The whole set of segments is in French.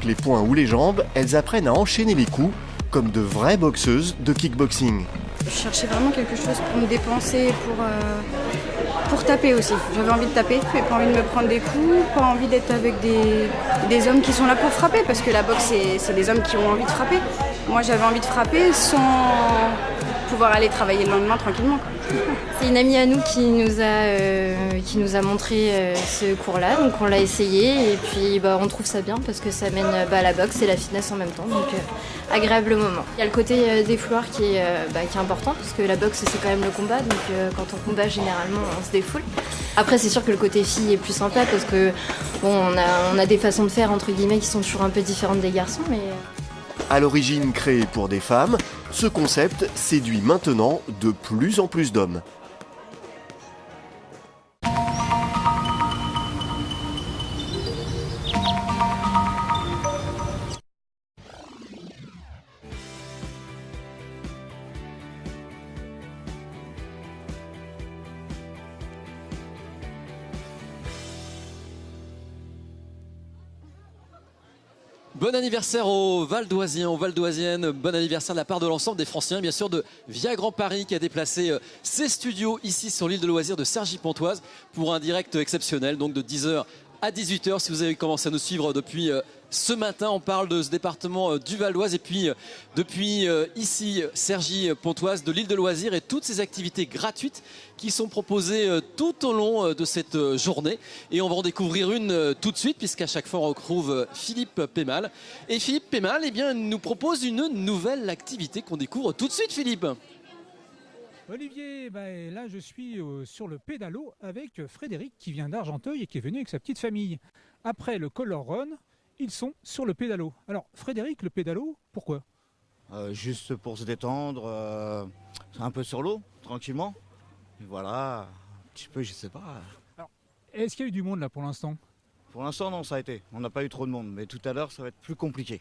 les poings ou les jambes, elles apprennent à enchaîner les coups, comme de vraies boxeuses de kickboxing. Je cherchais vraiment quelque chose pour me dépenser, pour taper aussi. J'avais envie de taper, mais pas envie de me prendre des coups, pas envie d'être avec des hommes qui sont là pour frapper, parce que la boxe, c'est des hommes qui ont envie de frapper. Moi, j'avais envie de frapper sans pouvoir aller travailler le lendemain tranquillement. C'est une amie à nous qui nous a montré ce cours-là, donc on l'a essayé et puis on trouve ça bien parce que ça mène à la boxe et la fitness en même temps, donc agréable moment. Il y a le côté défouloir qui est important parce que la boxe c'est quand même le combat, donc quand on combat généralement on se défoule. Après c'est sûr que le côté fille est plus sympa parce que on a des façons de faire entre guillemets qui sont toujours un peu différentes des garçons, mais... À l'origine créé pour des femmes, ce concept séduit maintenant de plus en plus d'hommes. Bon anniversaire aux Valdoisiens, aux Valdoisiennes. Bon anniversaire de la part de l'ensemble des Franciliens, bien sûr, de Via Grand Paris qui a déplacé ses studios ici sur l'île de loisirs de Cergy-Pontoise pour un direct exceptionnel, donc de 10h à 18h. Si vous avez commencé à nous suivre depuis ce matin, on parle de ce département du Val d'Oise et puis depuis ici Cergy-Pontoise de l'île de loisirs et toutes ces activités gratuites qui sont proposées tout au long de cette journée. Et on va en découvrir une tout de suite puisqu'à chaque fois on retrouve Philippe Pémal. Et Philippe Pémal nous propose une nouvelle activité qu'on découvre tout de suite, Philippe. Olivier, là je suis sur le pédalo avec Frédéric qui vient d'Argenteuil et qui est venu avec sa petite famille. Après le Color Run, ils sont sur le pédalo. Alors Frédéric, le pédalo, pourquoi ? Juste pour se détendre, un peu sur l'eau, tranquillement. Et voilà, un petit peu, je sais pas. Alors, est-ce qu'il y a eu du monde là pour l'instant ? Pour l'instant non, ça a été. On n'a pas eu trop de monde, mais tout à l'heure ça va être plus compliqué.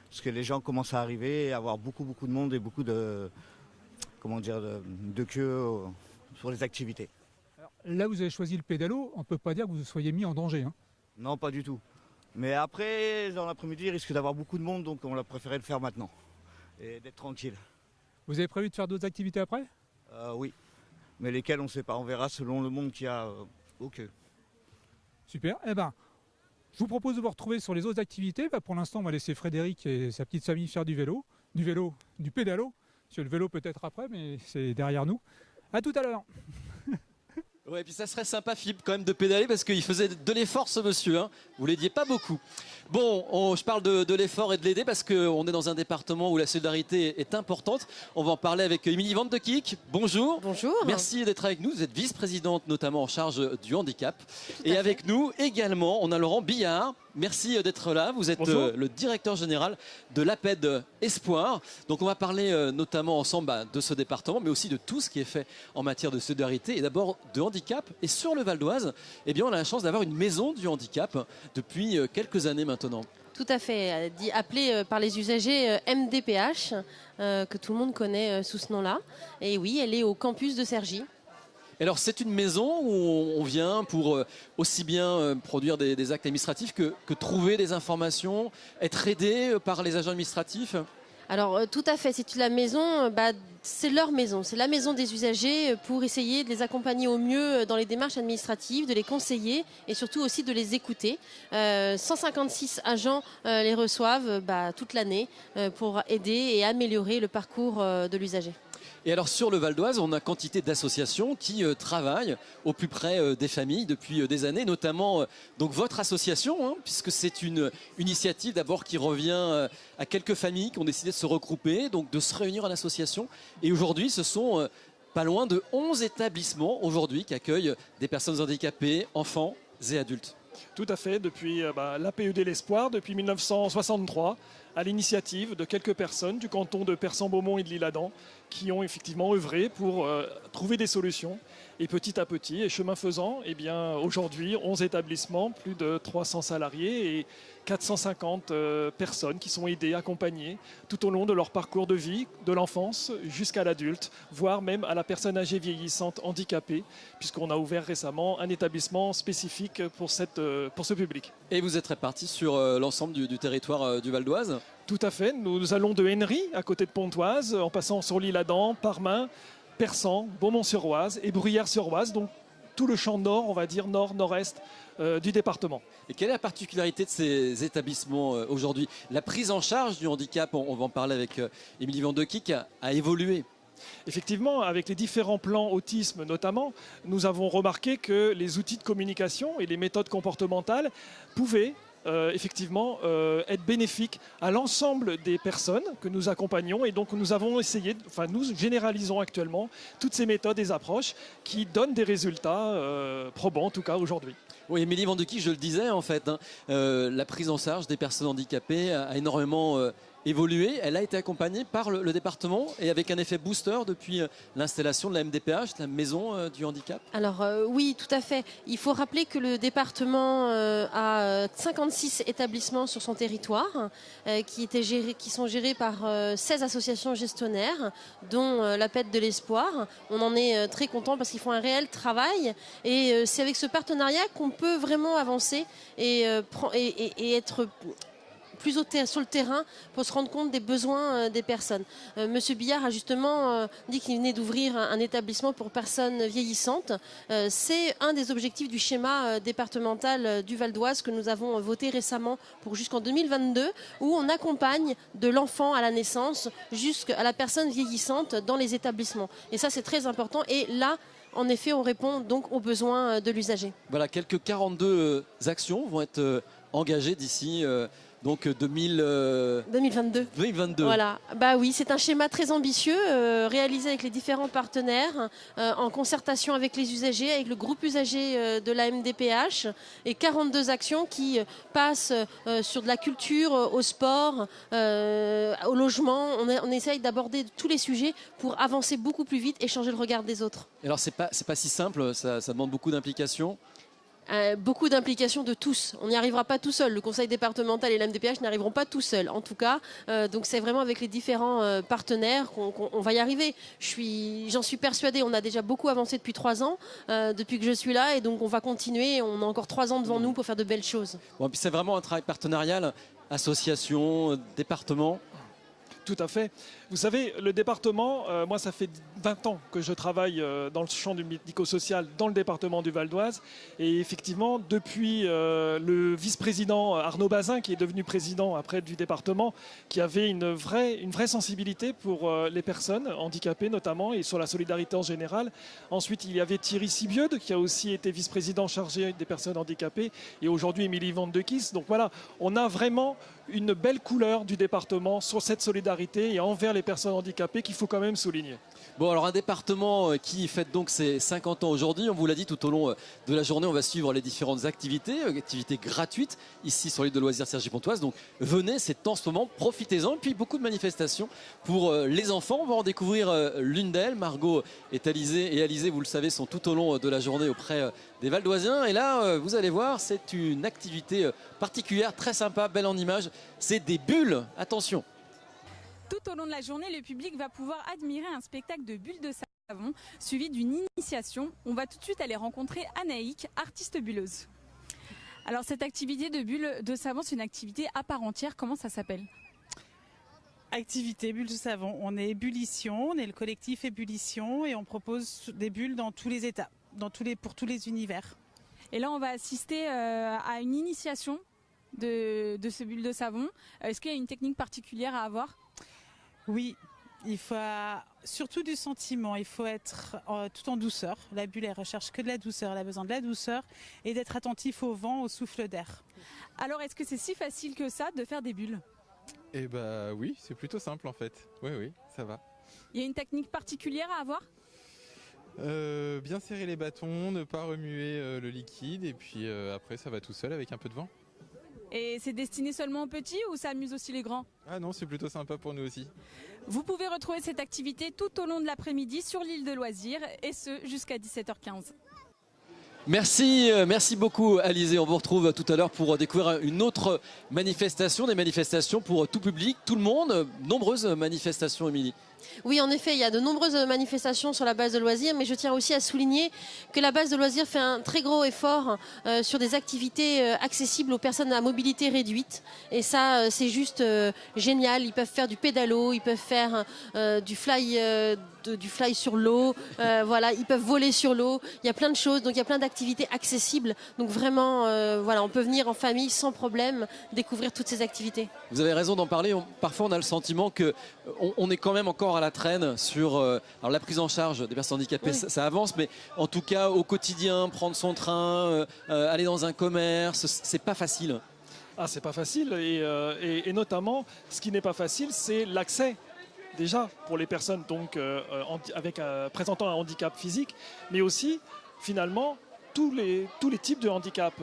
Parce que les gens commencent à arriver et avoir beaucoup de monde et beaucoup de queue sur les activités. Alors, là vous avez choisi le pédalo, on ne peut pas dire que vous vous soyez mis en danger. Hein. Non, pas du tout. Mais après, dans l'après-midi, il risque d'avoir beaucoup de monde, donc on a préféré le faire maintenant. Et d'être tranquille. Vous avez prévu de faire d'autres activités après ? Oui. Mais lesquelles, on ne sait pas. On verra selon le monde qu'il y a au queue. Super. Je vous propose de vous retrouver sur les autres activités. Pour l'instant, on va laisser Frédéric et sa petite famille faire du pédalo. Parce que le vélo peut-être après, mais c'est derrière nous. À tout à l'heure. Ouais, et puis ça serait sympa, Philippe, quand même de pédaler parce qu'il faisait de l'effort, ce monsieur. Hein. Vous l'aidiez pas beaucoup. Bon, je parle de l'effort et de l'aider parce qu'on est dans un département où la solidarité est importante. On va en parler avec Émilie Van de Kick. Bonjour. Bonjour. Merci d'être avec nous. Vous êtes vice-présidente notamment en charge du handicap. Et avec nous également, on a Laurent Billard. Merci d'être là. Vous êtes le directeur général de l'APED Espoir. Donc on va parler notamment ensemble de ce département, mais aussi de tout ce qui est fait en matière de solidarité et d'abord de handicap. Et sur le Val d'Oise, eh bien, on a la chance d'avoir une maison du handicap depuis quelques années maintenant. Tout à fait, appelée par les usagers MDPH, que tout le monde connaît sous ce nom-là. Et oui, elle est au campus de Cergy. Alors c'est une maison où on vient pour aussi bien produire des actes administratifs que trouver des informations, être aidé par les agents administratifs. Alors tout à fait, c'est la maison, c'est leur maison, c'est la maison des usagers pour essayer de les accompagner au mieux dans les démarches administratives, de les conseiller et surtout aussi de les écouter. 156 agents les reçoivent toute l'année pour aider et améliorer le parcours de l'usager. Et alors sur le Val d'Oise, on a quantité d'associations qui travaillent au plus près des familles depuis des années, notamment donc votre association, hein, puisque c'est une initiative d'abord qui revient à quelques familles qui ont décidé de se regrouper, donc de se réunir en association. Et aujourd'hui, ce sont pas loin de 11 établissements aujourd'hui qui accueillent des personnes handicapées, enfants et adultes. Tout à fait, depuis l'APED L'Espoir, depuis 1963, à l'initiative de quelques personnes du canton de Persan-Beaumont et de l'Isle-Adam qui ont effectivement œuvré pour trouver des solutions Et petit à petit, et chemin faisant, eh bien, aujourd'hui, 11 établissements, plus de 300 salariés et 450 personnes qui sont aidées, accompagnées tout au long de leur parcours de vie, de l'enfance jusqu'à l'adulte, voire même à la personne âgée vieillissante handicapée, puisqu'on a ouvert récemment un établissement spécifique pour ce public. Et vous êtes répartis sur l'ensemble du territoire du Val d'Oise? Tout à fait, nous allons de Henry, à côté de Pontoise, en passant sur l'Isle-Adam, Parmain, Persan, Beaumont-sur-Oise et Bruyères-sur-Oise, donc tout le champ nord, on va dire nord-nord-est du département. Et quelle est la particularité de ces établissements aujourd'hui? La prise en charge du handicap, on va en parler avec Émilie Van de Kick, a évolué. Effectivement, avec les différents plans autisme notamment, nous avons remarqué que les outils de communication et les méthodes comportementales pouvaient effectivement être bénéfiques à l'ensemble des personnes que nous accompagnons, et donc nous avons essayé, nous généralisons actuellement toutes ces méthodes et approches qui donnent des résultats probants en tout cas aujourd'hui. Oui, Émilie Van de Kick, je le disais en fait, la prise en charge des personnes handicapées a énormément évolué. Elle a été accompagnée par le département et avec un effet booster depuis l'installation de la MDPH, la maison du handicap. Alors oui, tout à fait. Il faut rappeler que le département a 56 établissements sur son territoire qui sont gérés par 16 associations gestionnaires, dont la Pète de l'Espoir. On en est très content parce qu'ils font un réel travail, et c'est avec ce partenariat qu'on peut vraiment avancer et être plus sur le terrain pour se rendre compte des besoins des personnes. Monsieur Billard a justement dit qu'il venait d'ouvrir un établissement pour personnes vieillissantes. C'est un des objectifs du schéma départemental du Val d'Oise que nous avons voté récemment pour jusqu'en 2022, où on accompagne de l'enfant à la naissance jusqu'à la personne vieillissante dans les établissements. Et ça, c'est très important. Et là, en effet, on répond donc aux besoins de l'usager. Voilà, quelques 42 actions vont être engagées d'ici donc 2022. Voilà, bah oui, c'est un schéma très ambitieux réalisé avec les différents partenaires en concertation avec les usagers, avec le groupe usager de la MDPH, et 42 actions qui passent sur de la culture, au sport, au logement. On essaye d'aborder tous les sujets pour avancer beaucoup plus vite et changer le regard des autres. Et alors c'est pas si simple, ça demande beaucoup d'implication. Beaucoup d'implication de tous. On n'y arrivera pas tout seul. Le conseil départemental et la MDPH n'y arriveront pas tout seuls, en tout cas. Donc c'est vraiment avec les différents partenaires qu'on va y arriver. J'en suis persuadée. On a déjà beaucoup avancé depuis 3 ans, depuis que je suis là, et donc on va continuer. On a encore 3 ans devant nous pour faire de belles choses. Bon, puis c'est vraiment un travail partenarial, association, département. Tout à fait. Vous savez, le département, moi ça fait 20 ans que je travaille dans le champ du médico-social dans le département du Val d'Oise, et effectivement depuis le vice-président Arnaud Bazin, qui est devenu président après du département, qui avait une vraie sensibilité pour les personnes handicapées notamment, et sur la solidarité en général. Ensuite il y avait Thierry Sibieude, qui a aussi été vice-président chargé des personnes handicapées, et aujourd'hui Émilie Van de Kick. Donc voilà, on a vraiment une belle couleur du département sur cette solidarité et envers les personnes handicapées qu'il faut quand même souligner. Bon, alors un département qui fête donc ses 50 ans aujourd'hui. On vous l'a dit, tout au long de la journée, on va suivre les différentes activités gratuites ici sur l'île de loisirs Cergy-Pontoise. Donc venez, c'est en ce moment, profitez-en. Et puis beaucoup de manifestations pour les enfants. On va en découvrir l'une d'elles. Margot et Alizé, vous le savez, sont tout au long de la journée auprès des Valdoisiens. Et là, vous allez voir, c'est une activité particulière, très sympa, belle en image. C'est des bulles. Attention. Tout au long de la journée, le public va pouvoir admirer un spectacle de bulles de savon suivi d'une initiation. On va tout de suite aller rencontrer Anaïk, artiste bulleuse. Alors cette activité de bulles de savon, c'est une activité à part entière. Comment ça s'appelle ? Activité bulles de savon. On est Ébullition, on est le collectif Ébullition, et on propose des bulles dans tous les états, pour tous les univers. Et là, on va assister à une initiation de ce bulle de savon. Est-ce qu'il y a une technique particulière à avoir ? Oui, il faut surtout du sentiment, il faut être tout en douceur. La bulle, elle recherche que de la douceur, elle a besoin de la douceur et d'être attentif au vent, au souffle d'air. Alors, est-ce que c'est si facile que ça de faire des bulles ? Eh bah oui, c'est plutôt simple en fait. Oui, ça va. Il y a une technique particulière à avoir ? Bien serrer les bâtons, ne pas remuer le liquide, et puis après ça va tout seul avec un peu de vent. Et c'est destiné seulement aux petits ou ça amuse aussi les grands? Ah non, c'est plutôt sympa pour nous aussi. Vous pouvez retrouver cette activité tout au long de l'après-midi sur l'île de loisirs et ce jusqu'à 17h15. Merci, merci beaucoup Alizé. On vous retrouve tout à l'heure pour découvrir une autre manifestation, des manifestations pour tout public, tout le monde. Nombreuses manifestations, Émilie. Oui, en effet, il y a de nombreuses manifestations sur la base de loisirs, mais je tiens aussi à souligner que la base de loisirs fait un très gros effort sur des activités accessibles aux personnes à mobilité réduite. Et ça, c'est juste génial. Ils peuvent faire du pédalo, ils peuvent faire du fly sur l'eau, voilà, ils peuvent voler sur l'eau. Il y a plein de choses, donc il y a plein d'activités accessibles. Donc vraiment, voilà, on peut venir en famille sans problème découvrir toutes ces activités. Vous avez raison d'en parler. Parfois, on a le sentiment que on est quand même encore à la traîne sur alors la prise en charge des personnes handicapées. Oui. Ça avance, mais en tout cas au quotidien, prendre son train, aller dans un commerce, c'est pas facile. Ah, c'est pas facile et notamment, ce qui n'est pas facile, c'est l'accès. Déjà pour les personnes donc présentant un handicap physique, mais aussi finalement tous les types de handicap.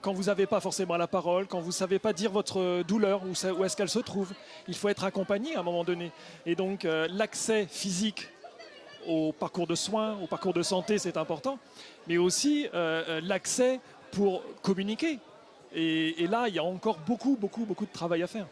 Quand vous n'avez pas forcément la parole, quand vous ne savez pas dire votre douleur, où est-ce qu'elle se trouve, il faut être accompagné à un moment donné. Et donc l'accès physique au parcours de soins, au parcours de santé, c'est important, mais aussi l'accès pour communiquer. Et là, il y a encore beaucoup de travail à faire.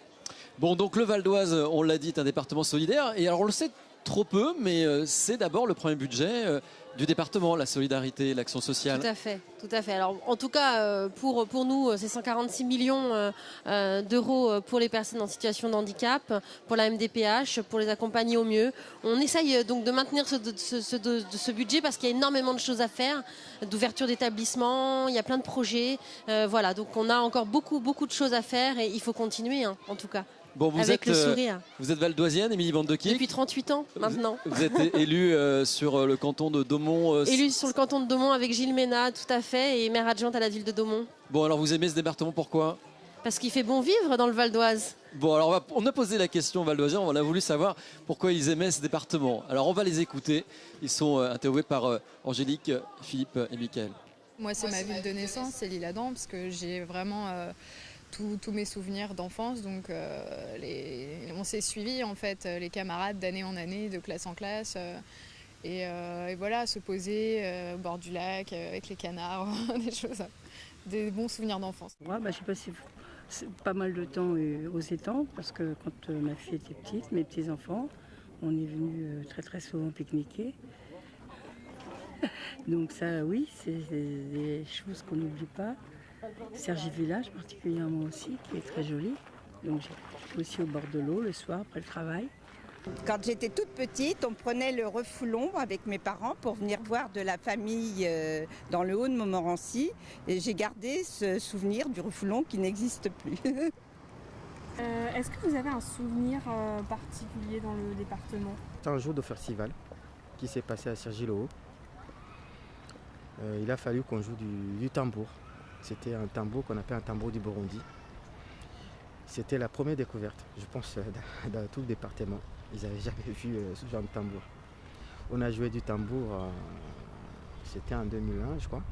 Bon, donc le Val d'Oise, on l'a dit, est un département solidaire. Et alors on le sait trop peu, mais c'est d'abord le premier budget du département, la solidarité, l'action sociale. Tout à fait, tout à fait. Alors en tout cas, pour nous, c'est 146 millions d'euros pour les personnes en situation de handicap, pour la MDPH, pour les accompagner au mieux. On essaye donc de maintenir ce budget parce qu'il y a énormément de choses à faire, d'ouverture d'établissements, il y a plein de projets. Voilà, donc on a encore beaucoup de choses à faire et il faut continuer, hein, en tout cas. Bon, vous avec le sourire. Vous êtes valdoisienne, Émilie Van de Kick. Depuis 38 ans maintenant. Vous êtes élue sur le canton de Daumont. Élue sur le canton de Daumont avec Gilles Ménat, tout à fait, et maire adjointe à la ville de Daumont. Bon, alors vous aimez ce département, pourquoi? Parce qu'il fait bon vivre dans le Val d'Oise. Bon, alors on a posé la question aux valdoisiens, on a voulu savoir pourquoi ils aimaient ce département. Alors on va les écouter. Ils sont interviewés par Angélique, Philippe et Mickaël. Moi, c'est ma ville de naissance, c'est l'Isle-Adam, parce que j'ai vraiment tous mes souvenirs d'enfance. Donc on s'est suivis en fait, les camarades d'année en année, de classe en classe. Et voilà, se poser au bord du lac avec les canards, des bons souvenirs d'enfance. Ouais, j'ai passé pas mal de temps aux étangs parce que quand ma fille était petite, mes petits-enfants, on est venus très souvent pique-niquer. Donc ça, oui, c'est des choses qu'on n'oublie pas. Cergy Village particulièrement aussi, qui est très joli. Donc j'étais aussi au bord de l'eau le soir après le travail. Quand j'étais toute petite, on prenait le Refoulon avec mes parents pour venir voir de la famille dans le haut de Montmorency. Et j'ai gardé ce souvenir du Refoulon qui n'existe plus. Est-ce que vous avez un souvenir particulier dans le département? C'est un jour de festival qui s'est passé à Cergy-le-Haut. Il a fallu qu'on joue du tambour. C'était un tambour qu'on appelle un tambour du Burundi. C'était la première découverte, je pense, dans tout le département. Ils n'avaient jamais vu ce genre de tambour. On a joué du tambour, c'était en 2001, je crois.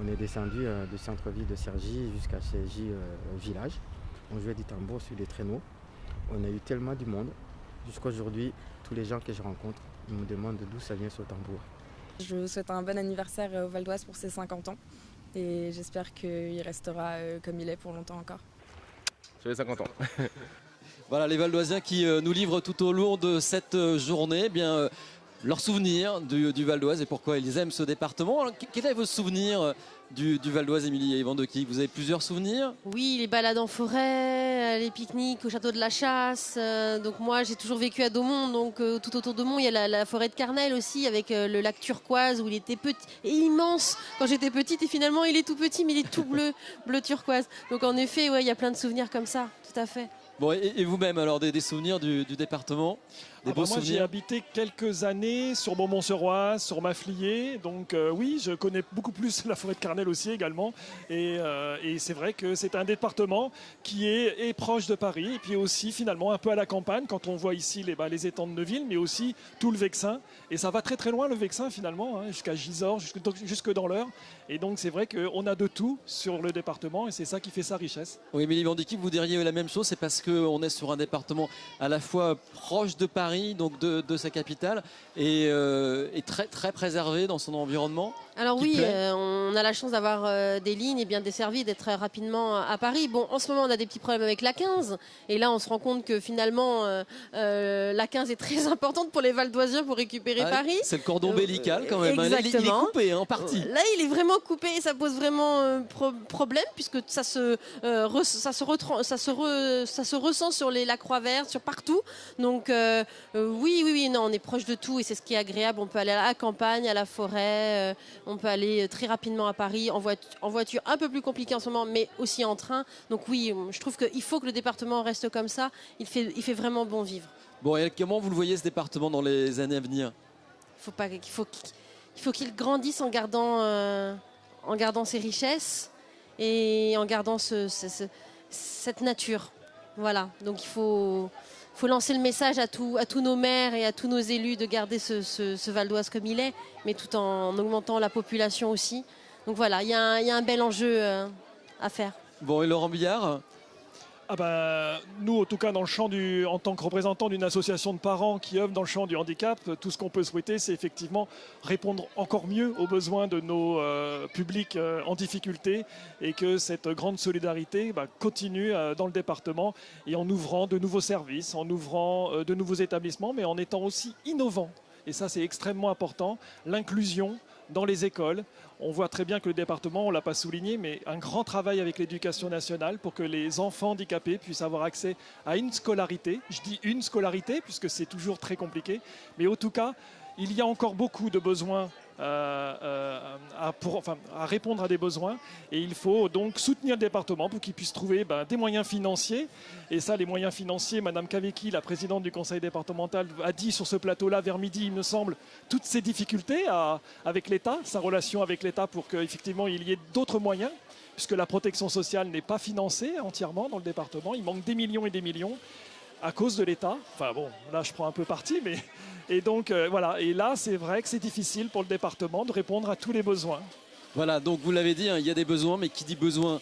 On est descendu du centre-ville de Cergy jusqu'à Cergy village. On jouait du tambour sur des traîneaux. On a eu tellement du monde. Jusqu'à aujourd'hui, tous les gens que je rencontre me demandent d'où ça vient ce tambour. Je vous souhaite un bon anniversaire au Val d'Oise pour ses 50 ans. Et j'espère qu'il restera comme il est pour longtemps encore. Sur les 50 ans. Voilà les Valdoisiens qui nous livrent tout au long de cette journée leurs souvenirs du Val d'Oise et pourquoi ils aiment ce département. Alors, quel est votre souvenir du Val d'Oise, Émilie et Van de Kick? Vous avez plusieurs souvenirs? Oui, les balades en forêt, les pique-niques au château de la Chasse. Donc moi, j'ai toujours vécu à Daumont, donc tout autour de Daumont, il y a la forêt de Carnel aussi, avec le lac turquoise où il était petit et immense quand j'étais petite. Et finalement, il est tout petit, mais il est tout bleu turquoise. Donc en effet, ouais, il y a plein de souvenirs comme ça, tout à fait. Bon, et vous-même, alors, des souvenirs du département? Des beaux Moi, j'ai souvenirs. habité quelques années sur Beaumont-sur-Oise, sur Maffliers. Donc oui, je connais beaucoup plus la forêt de Carnel aussi également. Et c'est vrai que c'est un département qui est proche de Paris. Et puis aussi finalement un peu à la campagne quand on voit ici les étangs de Neuville, mais aussi tout le Vexin. Et ça va très très loin le Vexin finalement, jusqu'à Gisors, jusque dans l'Eure. Et donc c'est vrai qu'on a de tout sur le département et c'est ça qui fait sa richesse. Oui, Émilie Bandiki, vous diriez la même chose, c'est parce qu'on est sur un département à la fois proche de Paris, donc de sa capitale, et très, très préservé dans son environnement. Alors qui oui, plaît. on a la chance d'avoir des lignes et bien desservies, d'être rapidement à Paris. Bon, en ce moment, on a des petits problèmes avec l'A15. Et là, on se rend compte que finalement, l'A15 est très importante pour les Valdoisiens pour récupérer Ah, Paris. c'est le cordon ombilical quand même. Là, il est Exactement. coupé en partie. Là, il est vraiment coupé et ça pose vraiment problème puisque ça se ressent sur la Croix Verte, sur partout. Donc oui, non, on est proche de tout et c'est ce qui est agréable. On peut aller à la campagne, à la forêt, on peut aller très rapidement à Paris en voiture, un peu plus compliqué en ce moment, mais aussi en train. Donc oui, je trouve qu'il faut que le département reste comme ça. Il fait vraiment bon vivre. Bon, et comment vous le voyez ce département dans les années à venir? Il faut qu'il grandisse en gardant ses richesses et en gardant cette nature. Voilà, donc il faut lancer le message à tous nos maires et à tous nos élus de garder ce Val d'Oise comme il est, mais tout en augmentant la population aussi. Donc voilà, il y a un bel enjeu à faire. Bon, et Laurent Billard? Nous, en tout cas, en tant que représentant d'une association de parents qui œuvre dans le champ du handicap, tout ce qu'on peut souhaiter, c'est effectivement répondre encore mieux aux besoins de nos publics en difficulté et que cette grande solidarité continue dans le département et en ouvrant de nouveaux services, en ouvrant de nouveaux établissements, mais en étant aussi innovant. Et ça, c'est extrêmement important. L'inclusion dans les écoles. On voit très bien que le département, on ne l'a pas souligné, mais un grand travail avec l'éducation nationale pour que les enfants handicapés puissent avoir accès à une scolarité. Je dis une scolarité puisque c'est toujours très compliqué. Mais en tout cas, il y a encore beaucoup de besoins à répondre à des besoins. Et il faut donc soutenir le département pour qu'il puisse trouver des moyens financiers. Et ça, les moyens financiers, Madame Kavecki, la présidente du conseil départemental, a dit sur ce plateau-là vers midi, il me semble, toutes ces difficultés avec l'État, sa relation avec l'État pour qu'effectivement il y ait d'autres moyens, puisque la protection sociale n'est pas financée entièrement dans le département. Il manque des millions et des millions à cause de l'État. Enfin bon, là je prends un peu parti, mais... Et donc voilà, et là c'est vrai que c'est difficile pour le département de répondre à tous les besoins. Voilà, donc vous l'avez dit, il y a des besoins, mais qui dit besoin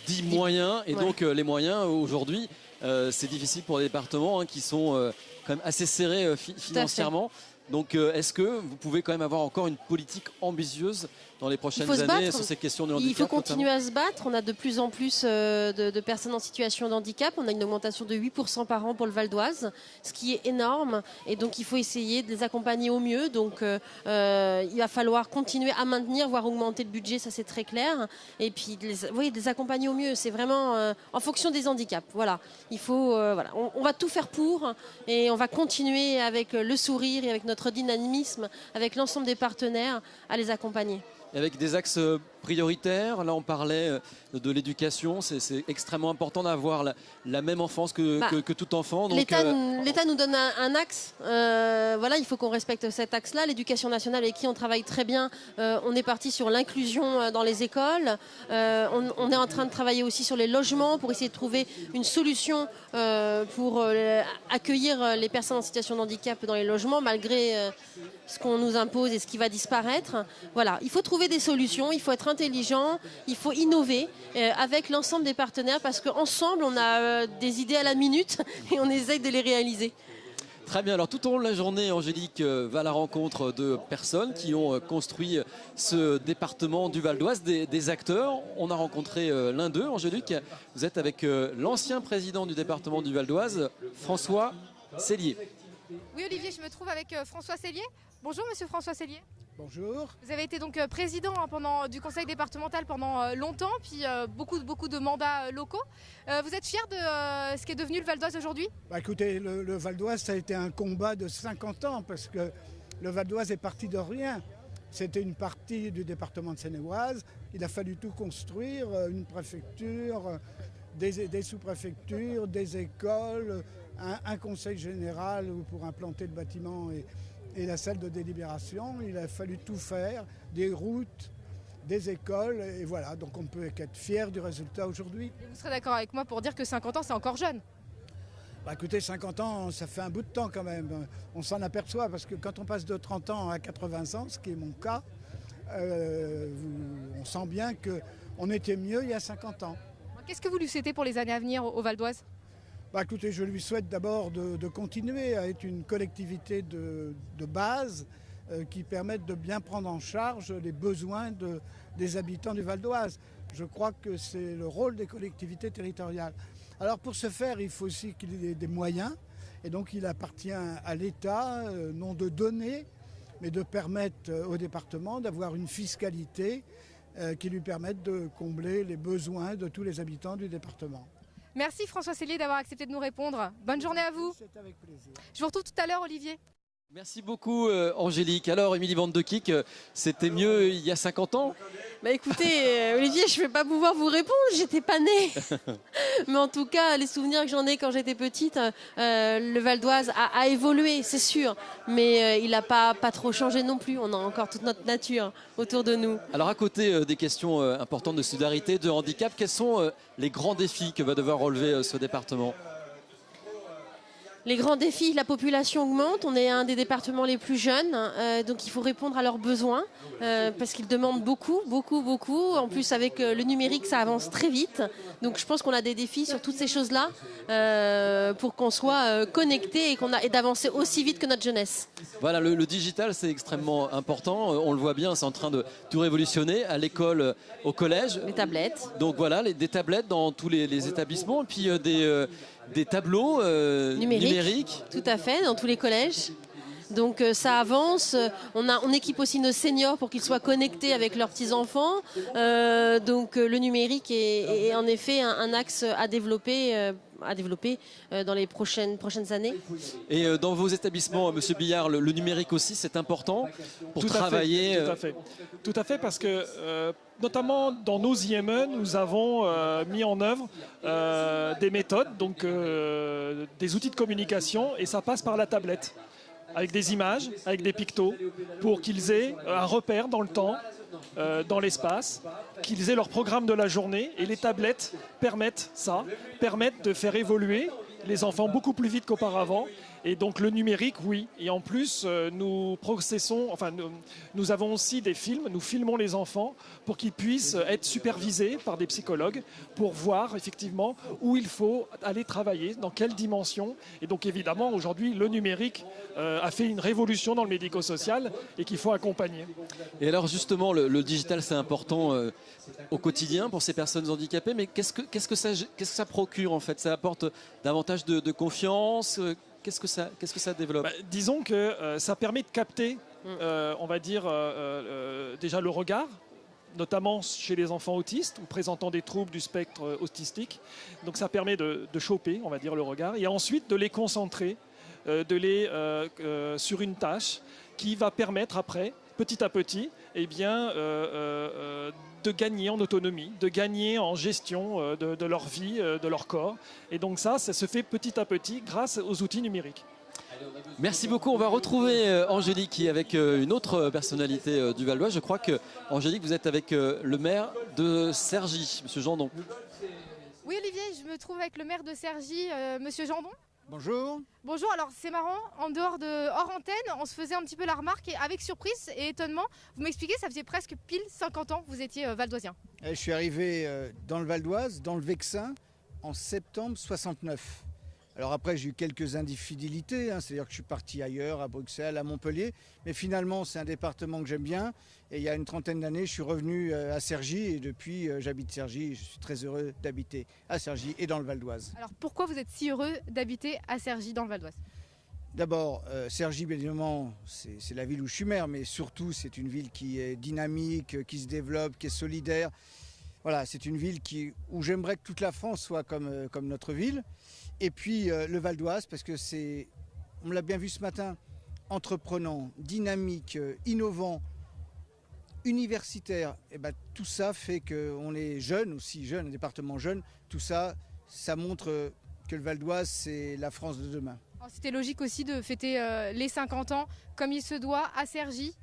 dit moyens. Et donc les moyens, aujourd'hui, c'est difficile pour les départements qui sont quand même assez serrés financièrement. Donc est-ce que vous pouvez quand même avoir encore une politique ambitieuse dans les prochaines années sur ces questions de handicap? Il faut continuer à se battre. On a de plus en plus de personnes en situation de handicap. On a une augmentation de 8% par an pour le Val d'Oise, ce qui est énorme. Et donc il faut essayer de les accompagner au mieux. Donc il va falloir continuer à maintenir, voire augmenter le budget, ça c'est très clair. Et puis de les accompagner au mieux. C'est vraiment en fonction des handicaps. Voilà. Il faut, on va tout faire pour et on va continuer avec le sourire et avec notre dynamisme, avec l'ensemble des partenaires à les accompagner. Avec des axes prioritaires, là on parlait de l'éducation, c'est extrêmement important d'avoir la même enfance que tout enfant. L'État nous donne un axe, voilà, il faut qu'on respecte cet axe-là. L'éducation nationale avec qui on travaille très bien, on est parti sur l'inclusion dans les écoles, on est en train de travailler aussi sur les logements pour essayer de trouver une solution pour accueillir les personnes en situation de handicap dans les logements malgré ce qu'on nous impose et ce qui va disparaître. Voilà, il faut trouver des solutions, il faut être intelligent, il faut innover avec l'ensemble des partenaires parce qu'ensemble on a des idées à la minute et on essaye de les réaliser. Très bien, alors tout au long de la journée, Angélique va à la rencontre de personnes qui ont construit ce département du Val d'Oise, des acteurs. On a rencontré l'un d'eux, Angélique. Vous êtes avec l'ancien président du département du Val d'Oise, François Sellier. Oui Olivier, je me trouve avec François Sellier. Bonjour monsieur François Sellier. Bonjour. Vous avez été donc président du conseil départemental pendant longtemps, puis beaucoup de mandats locaux. Vous êtes fier de ce qui est devenu le Val d'Oise aujourd'hui ? Écoutez, le Val d'Oise, ça a été un combat de 50 ans parce que le Val d'Oise est parti de rien. C'était une partie du département de Seine-et-Oise. Il a fallu tout construire, une préfecture, des sous-préfectures, des écoles, un conseil général pour implanter le bâtiment et la salle de délibération. Il a fallu tout faire, des routes, des écoles, et voilà, donc on peut qu'être fier du résultat aujourd'hui. Et vous serez d'accord avec moi pour dire que 50 ans, c'est encore jeune? Bah écoutez, 50 ans, ça fait un bout de temps quand même. On s'en aperçoit parce que quand on passe de 30 ans à 80 ans, ce qui est mon cas, on sent bien qu'on était mieux il y a 50 ans. Qu'est-ce que vous lui souhaitez pour les années à venir au Val d'Oise? Bah écoutez, je lui souhaite d'abord de continuer à être une collectivité de base qui permette de bien prendre en charge les besoins des habitants du Val d'Oise. Je crois que c'est le rôle des collectivités territoriales. Alors pour ce faire, il faut aussi qu'il y ait des moyens. Et donc il appartient à l'État, non de donner, mais de permettre au département d'avoir une fiscalité qui lui permette de combler les besoins de tous les habitants du département. Merci François Sellier d'avoir accepté de nous répondre. Bonne journée à vous. C'est avec plaisir. Je vous retrouve tout à l'heure, Olivier. Merci beaucoup Angélique. Alors Émilie Van de Kick, c'était mieux il y a 50 ans? Bah écoutez, Olivier, je ne vais pas pouvoir vous répondre, j'étais pas née. Mais en tout cas, les souvenirs que j'en ai quand j'étais petite, le Val d'Oise a évolué, c'est sûr. Mais il n'a pas trop changé non plus. On a encore toute notre nature autour de nous. Alors à côté des questions importantes de solidarité, de handicap, quels sont les grands défis que va devoir relever ce département? Les grands défis, la population augmente, on est un des départements les plus jeunes, donc il faut répondre à leurs besoins, parce qu'ils demandent beaucoup. En plus avec le numérique, ça avance très vite, donc je pense qu'on a des défis sur toutes ces choses-là, pour qu'on soit connecté et d'avancer aussi vite que notre jeunesse. Voilà, le digital c'est extrêmement important, on le voit bien, c'est en train de tout révolutionner, à l'école, au collège. Les tablettes. Donc voilà, des tablettes dans tous les établissements, et puis des tableaux numériques. Tout à fait, dans tous les collèges. Donc ça avance. On équipe aussi nos seniors pour qu'ils soient connectés avec leurs petits-enfants. Donc le numérique est en effet un axe à développer dans les prochaines années. Et dans vos établissements, Monsieur Billard, le numérique aussi, c'est important pour travailler. Tout à fait, parce que notamment dans nos IME, nous avons mis en œuvre des méthodes, donc des outils de communication, et ça passe par la tablette, avec des images, avec des pictos, pour qu'ils aient un repère dans le temps, dans l'espace, qu'ils aient leur programme de la journée, et les tablettes permettent de faire évoluer les enfants beaucoup plus vite qu'auparavant. Et donc le numérique, oui. Et en plus, nous avons aussi des films, nous filmons les enfants pour qu'ils puissent être supervisés par des psychologues pour voir effectivement où il faut aller travailler, dans quelle dimension. Et donc évidemment, aujourd'hui, le numérique a fait une révolution dans le médico-social et qu'il faut accompagner. Et alors justement, le digital, c'est important au quotidien pour ces personnes handicapées, mais qu'est-ce que ça procure en fait? Ça apporte davantage de confiance? Qu'est-ce que ça développe? Disons que ça permet de capter, on va dire, déjà le regard, notamment chez les enfants autistes ou présentant des troubles du spectre autistique. Donc ça permet de choper, on va dire, le regard, et ensuite de les concentrer sur une tâche qui va permettre après, petit à petit, eh bien, de gagner en autonomie, de gagner en gestion de leur vie, de leur corps. Et donc ça se fait petit à petit grâce aux outils numériques. Merci beaucoup. On va retrouver Angélique qui est avec une autre personnalité du Val d'Oise. Je crois que, Angélique, vous êtes avec le maire de Cergy, Monsieur Jandon. Oui, Olivier, je me trouve avec le maire de Cergy, Monsieur Jandon. Bonjour. Bonjour, alors c'est marrant, hors antenne, on se faisait un petit peu la remarque et avec surprise et étonnement, vous m'expliquez, ça faisait presque pile 50 ans que vous étiez valdoisien. Je suis arrivé dans le Val d'Oise, dans le Vexin, en septembre 69. Alors après, j'ai eu quelques infidélités, c'est-à-dire que je suis parti ailleurs, à Bruxelles, à Montpellier, mais finalement, c'est un département que j'aime bien. Et il y a une trentaine d'années, je suis revenu à Cergy et depuis, j'habite Cergy et je suis très heureux d'habiter à Cergy et dans le Val d'Oise. Alors pourquoi vous êtes si heureux d'habiter à Cergy, dans le Val d'Oise? D'abord, Cergy, bien évidemment, c'est la ville où je suis maire, mais surtout, c'est une ville qui est dynamique, qui se développe, qui est solidaire. Voilà, c'est une ville où j'aimerais que toute la France soit comme notre ville. Et puis le Val d'Oise, parce que on l'a bien vu ce matin, entreprenant, dynamique, innovant, universitaire, et tout ça fait qu'on est jeune aussi, un département jeune, tout ça ça montre que le Val d'Oise, c'est la France de demain. C'était logique aussi de fêter les 50 ans comme il se doit à Cergy.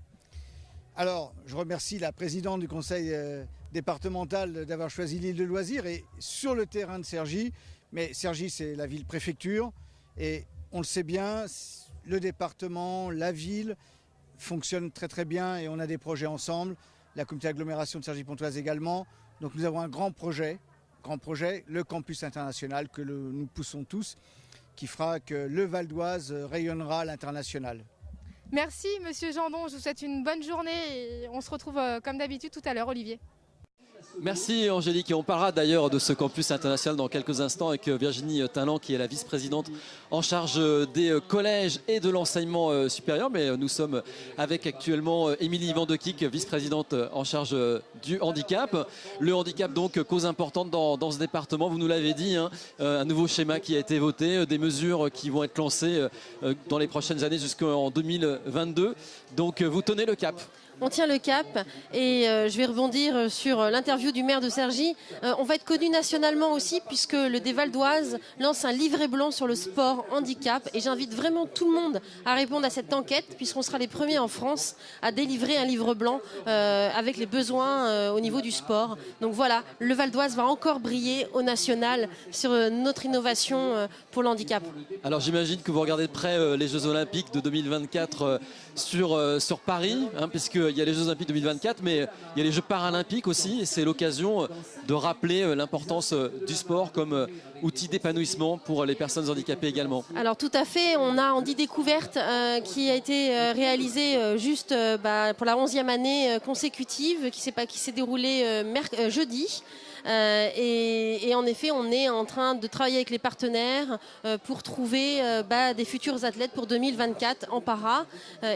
Alors, je remercie la présidente du conseil départemental d'avoir choisi l'île de loisirs et sur le terrain de Cergy. Mais Cergy, c'est la ville préfecture et on le sait bien, le département, la ville fonctionnent très très bien et on a des projets ensemble. La communauté d'agglomération de Cergy-Pontoise également. Donc nous avons un grand projet, le campus international que nous poussons tous, qui fera que le Val d'Oise rayonnera à l'international. Merci Monsieur Jandon, je vous souhaite une bonne journée et on se retrouve comme d'habitude tout à l'heure, Olivier. Merci Angélique, et on parlera d'ailleurs de ce campus international dans quelques instants avec Virginie Talent qui est la vice-présidente en charge des collèges et de l'enseignement supérieur. Mais nous sommes avec actuellement Émilie Van de Kick, vice-présidente en charge du handicap. Le handicap donc cause importante dans ce département, vous nous l'avez dit, hein, un nouveau schéma qui a été voté, des mesures qui vont être lancées dans les prochaines années jusqu'en 2022. Donc vous tenez le cap. On tient le cap et je vais rebondir sur l'interview du maire de Cergy. On va être connu nationalement aussi puisque le des Val d'Oise lance un livret blanc sur le sport handicap et j'invite vraiment tout le monde à répondre à cette enquête puisqu'on sera les premiers en France à délivrer un livre blanc avec les besoins au niveau du sport. Donc voilà, le Val d'Oise va encore briller au national sur notre innovation pour le handicap. Alors j'imagine que vous regardez de près les Jeux Olympiques de 2024 sur Paris, hein, puisqu'il y a les Jeux Olympiques 2024, mais il y a les Jeux Paralympiques aussi, et c'est l'occasion de rappeler l'importance du sport comme outil d'épanouissement pour les personnes handicapées également. Alors tout à fait, on a Andy Découverte qui a été réalisé juste pour la 11e année consécutive, qui s'est déroulée jeudi. Et en effet, on est en train de travailler avec les partenaires pour trouver des futurs athlètes pour 2024 en para.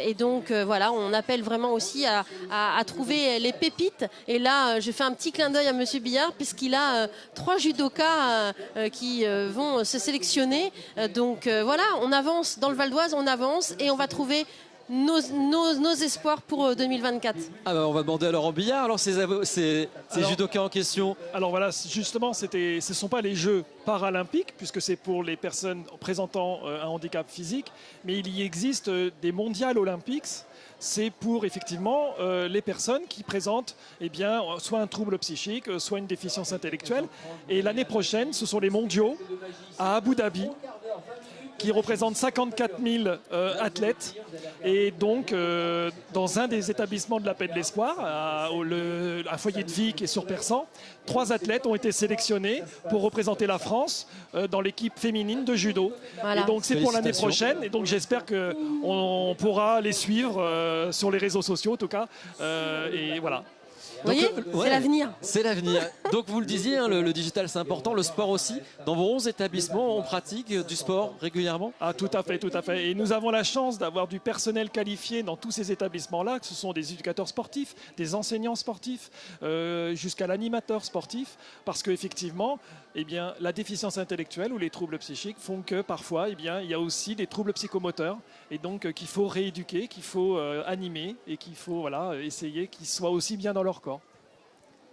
Et donc voilà, on appelle vraiment aussi à trouver les pépites. Et là, je fais un petit clin d'œil à Monsieur Billard puisqu'il a 3 judokas qui vont se sélectionner. Donc voilà, on avance dans le Val d'Oise, on avance et on va trouver nos espoirs pour 2024. Ah bah on va demander à Laurent Billard, alors ces judokas en question. Alors voilà, justement, ce ne sont pas les Jeux paralympiques, puisque c'est pour les personnes présentant un handicap physique, mais il y existe des mondiales olympiques. C'est pour effectivement les personnes qui présentent soit un trouble psychique, soit une déficience intellectuelle. Et l'année prochaine, ce sont les mondiaux à Abu Dhabi, qui représente 54 000 athlètes. Et donc, dans un des établissements de la Paix de l'Espoir, un foyer de vie qui est sur Persan, 3 athlètes ont été sélectionnés pour représenter la France dans l'équipe féminine de judo. Voilà. Et donc, c'est pour l'année prochaine. Et donc, j'espère qu'on pourra les suivre sur les réseaux sociaux, en tout cas. Et voilà. Vous voyez, c'est l'avenir. C'est l'avenir. Donc vous le disiez, hein, le digital c'est important, le sport aussi. Dans vos 11 établissements, on pratique du sport régulièrement ? Ah, tout à fait, tout à fait. Et nous avons la chance d'avoir du personnel qualifié dans tous ces établissements-là, que ce sont des éducateurs sportifs, des enseignants sportifs, jusqu'à l'animateur sportif, parce qu'effectivement, la déficience intellectuelle ou les troubles psychiques font que parfois, il y a aussi des troubles psychomoteurs, et donc qu'il faut rééduquer, qu'il faut animer, et qu'il faut essayer qu'ils soient aussi bien dans leur corps.